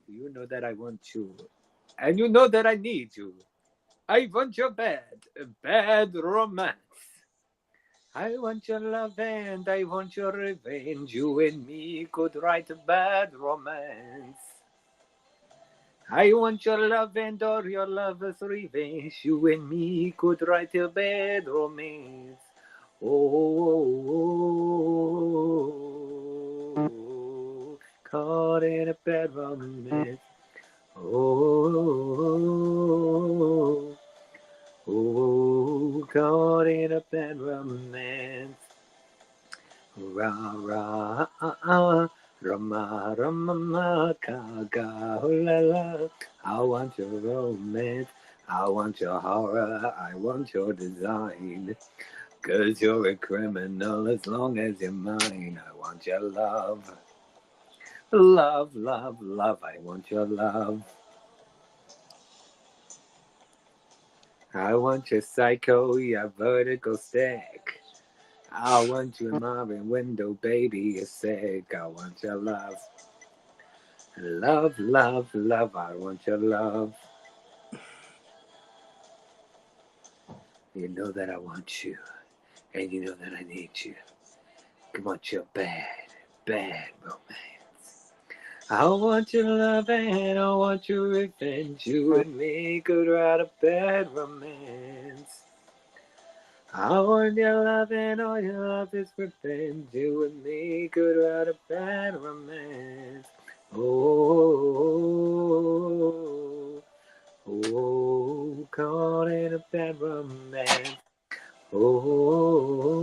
You know that I want you. And you know that I need you. I want your bad romance. I want your love and I want your revenge. You and me could write a bad romance. I want your love and all your lover's revenge. You and me could write a bad romance. Oh, caught in a bad romance. Oh, caught in a bad romance. Ra ra Rama Rama Gaga la la. I want your romance. I want your horror. I want your design. 'Cause you're a criminal as long as you're mine. I want your love. Love, love, love. I want your love. I want your psycho, your vertical stack. I want you in my window, baby, you're sick. I want your love. Love, love, love, I want your love. You know that I want you, and you know that I need you. I want your bad, bad romance. I want your love and I want your revenge. You and me could write a bad romance. I want your love and all your love is revenge. You and me could write a bad romance. Oh, caught in a bad romance. Oh,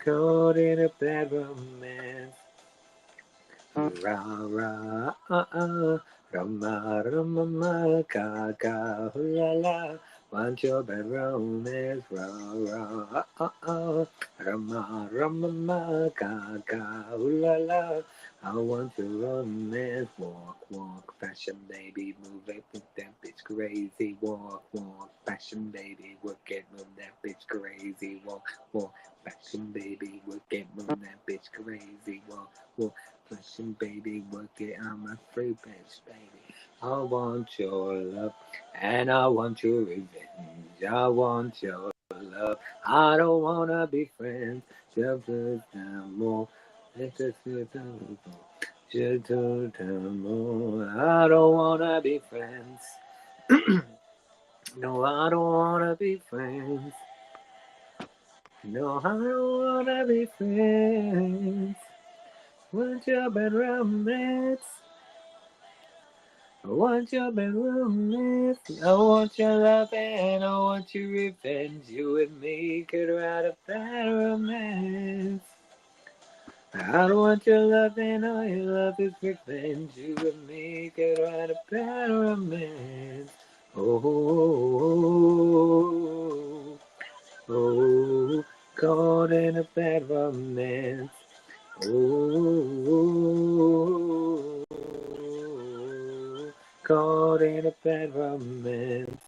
caught in a bad romance. Ra ra Rama Rama Ga Ga la la. Want your bad romance. Ra ra Rama Rama Ga Ga la la. I want your romance. Walk, walk, fashion baby, move it, move that bitch crazy. Walk, walk, fashion baby, work it, move that bitch crazy. Walk, walk, fashion baby, work it, move that bitch crazy. Walk, walk, fashion baby, work it. I'm a free bitch baby. I want your love and I want your revenge. I want your love. I don't wanna be friends. Just more. Just more. I don't wanna be friends. No, I don't wanna be friends. No, I don't wanna be friends. Want your bad romance. I want your bad romance. I want your love and I want your revenge. You and me could write a bad romance. I don't want your love and all your love is revenge. You and me could write a bad romance. Oh, caught in a bad romance. Oh, caught in a bad romance.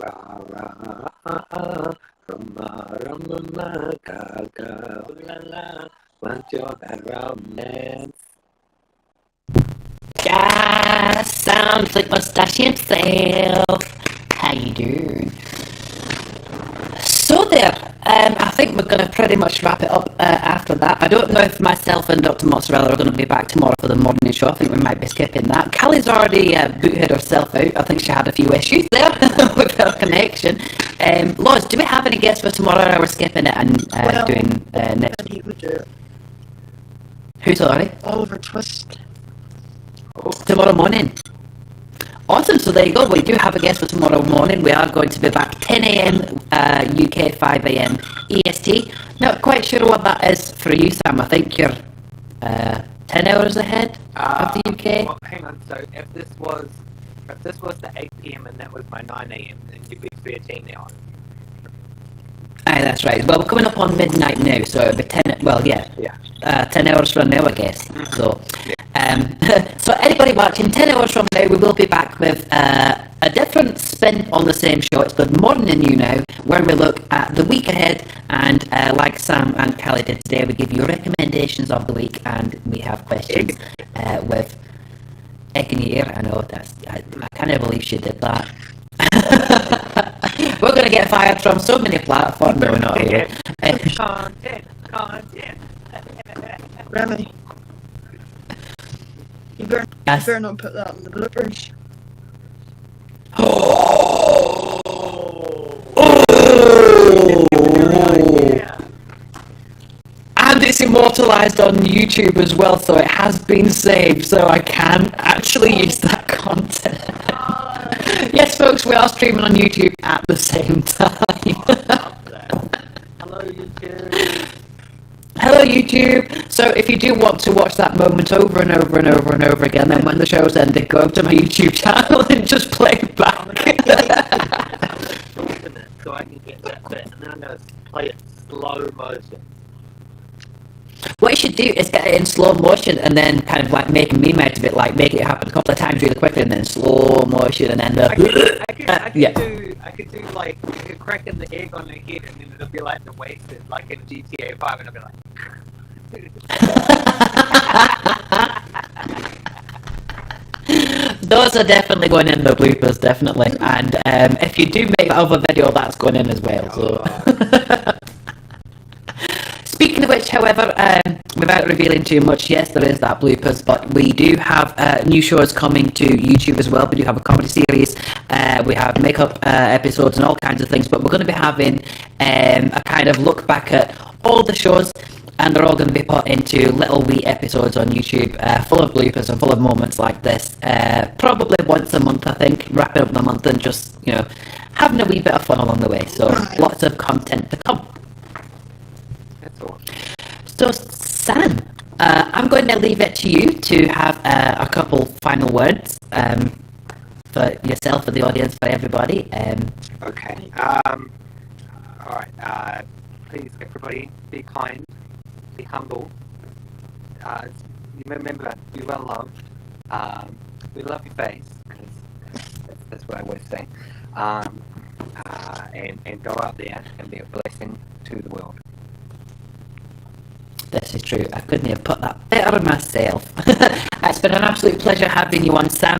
Ra ra Rama Rama Ga Ga la la. Want your bad romance. Yeah, sounds like Mustache himself. How you doing? So there, I think we're going to pretty much wrap it up after that. I don't know if myself and Dr. Mozzarella are going to be back tomorrow for the morning show. I think we might be skipping that. Callie's already booted herself out. I think she had a few issues there with her connection. Loz, do we have any guests for tomorrow, or we're skipping it and doing next week? He would do it. Who, sorry? Oliver Twist. Tomorrow morning. Awesome, so there you go. We do have a guest for tomorrow morning. We are going to be back 10 a.m. UK, 5 a.m. EST. Not quite sure what that is for you, Sam. I think you're 10 hours ahead of the UK. Well, hang on. So if this was the 8 p.m. and that was my 9 a.m., then you'd be 13 hours. Aye, that's right. Well, we're coming up on midnight now, so it'll be 10. Well, yeah. 10 hours from now, I guess. So, so anybody watching, 10 hours from now, we will be back with a different spin on the same show. It's Good Morning You Now, where we look at the week ahead, and like Sam and Callie did today, we give you recommendations of the week, and we have questions with egg in your ear. I know, I can't believe she did that. We're going to get fired from so many platforms. No, not here. Content. Remy, you better not put that in the bloopers. And it's immortalised on YouTube as well, so it has been saved, so I can actually use that content. Yes, folks, we are streaming on YouTube at the same time. Hello, YouTube. Hello, YouTube. So if you do want to watch that moment over and over and over and over again, then when the show's ended, go to my YouTube channel and just play it back. So I can get that bit, and then I'm going to play it slow motion. What you should do is get it in slow motion and then kind of like make a meme out of it, like make it happen a couple of times really quickly and then slow motion and then the... I could do like cracking the egg on the head and then it'll be like the wasted, like in GTA 5, and I'll be like... Those are definitely going in the bloopers, definitely. And if you do make that other video, that's going in as well. So. Speaking of which, however, without revealing too much, yes, there is that bloopers, but we do have new shows coming to YouTube as well. We do have a comedy series, we have makeup episodes and all kinds of things, but we're going to be having a kind of look back at all the shows, and they're all going to be put into little wee episodes on YouTube, full of bloopers and full of moments like this, probably once a month, I think, wrapping up the month and just, you know, having a wee bit of fun along the way, so lots of content to come. So, Sam, I'm going to leave it to you to have a couple final words for yourself, for the audience, for everybody. Okay. Alright. Please, everybody, be kind, be humble. Remember, be well loved. We love your face, because that's what I always say. And go out there and be a blessing to the world. This is true. I couldn't have put that better myself. It's been an absolute pleasure having you on, Sam.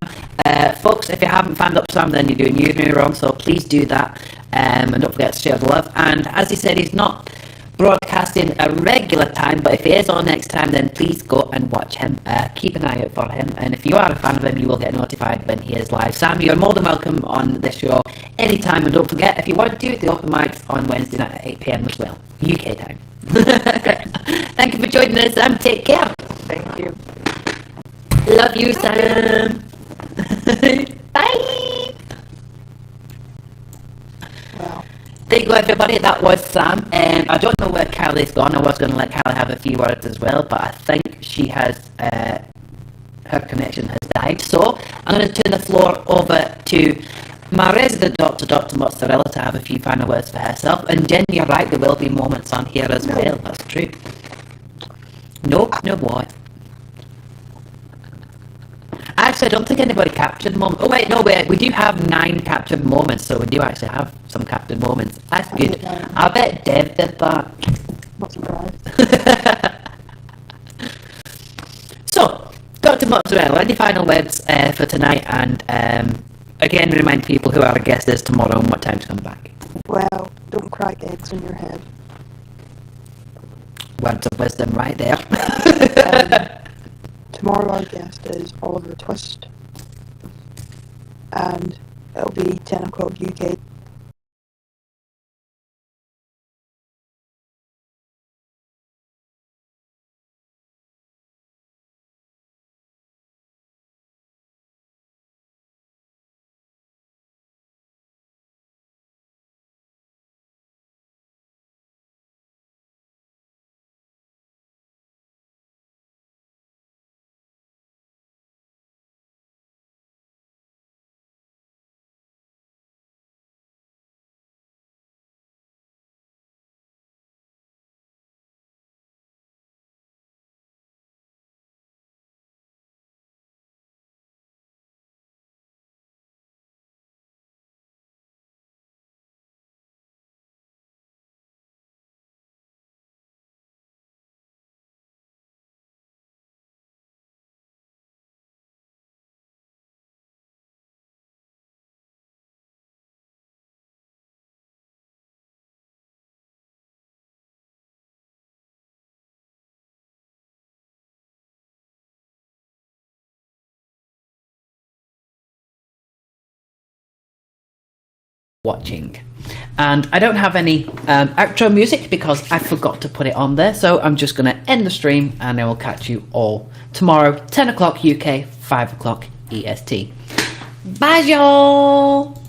Folks, if you haven't found up Sam, then you're doing YouNow wrong, so please do that. And don't forget to share the love. And as he said, he's not broadcasting a regular time, but if he is on next time, then please go and watch him. Keep an eye out for him. And if you are a fan of him, you will get notified when he is live. Sam, you're more than welcome on this show anytime. And don't forget, if you want to, the open mics on Wednesday night at 8 p.m. as well, UK time. Thank you for joining us, Sam. Take care. Thank you. Love you, Sam. Bye. Wow. There you go, everybody. That was Sam. I don't know where Callie's gone. I was going to let Callie have a few words as well, but I think she has, her connection has died. So I'm going to turn the floor over to my resident doctor, Dr. Mozzarella, to have a few final words for herself. And Jen, you're right, there will be moments on here as well. That's true. Nope, no what? Actually, I don't think anybody captured moments. Oh wait, no, we do have 9 captured moments, so we do actually have some captured moments. That's good. I bet Dev did that. Not surprised. So, Dr. Mozzarella, any final words for tonight? And again, remind people who our guest is tomorrow and what time to come back. Well, don't crack eggs in your head. Words of wisdom right there. Tomorrow our guest is Oliver Twist. And it'll be 10 o'clock UK watching. And I don't have any outro music because I forgot to put it on there, so I'm just going to end the stream and I will catch you all tomorrow, 10 o'clock UK, 5 o'clock EST. Bye, y'all!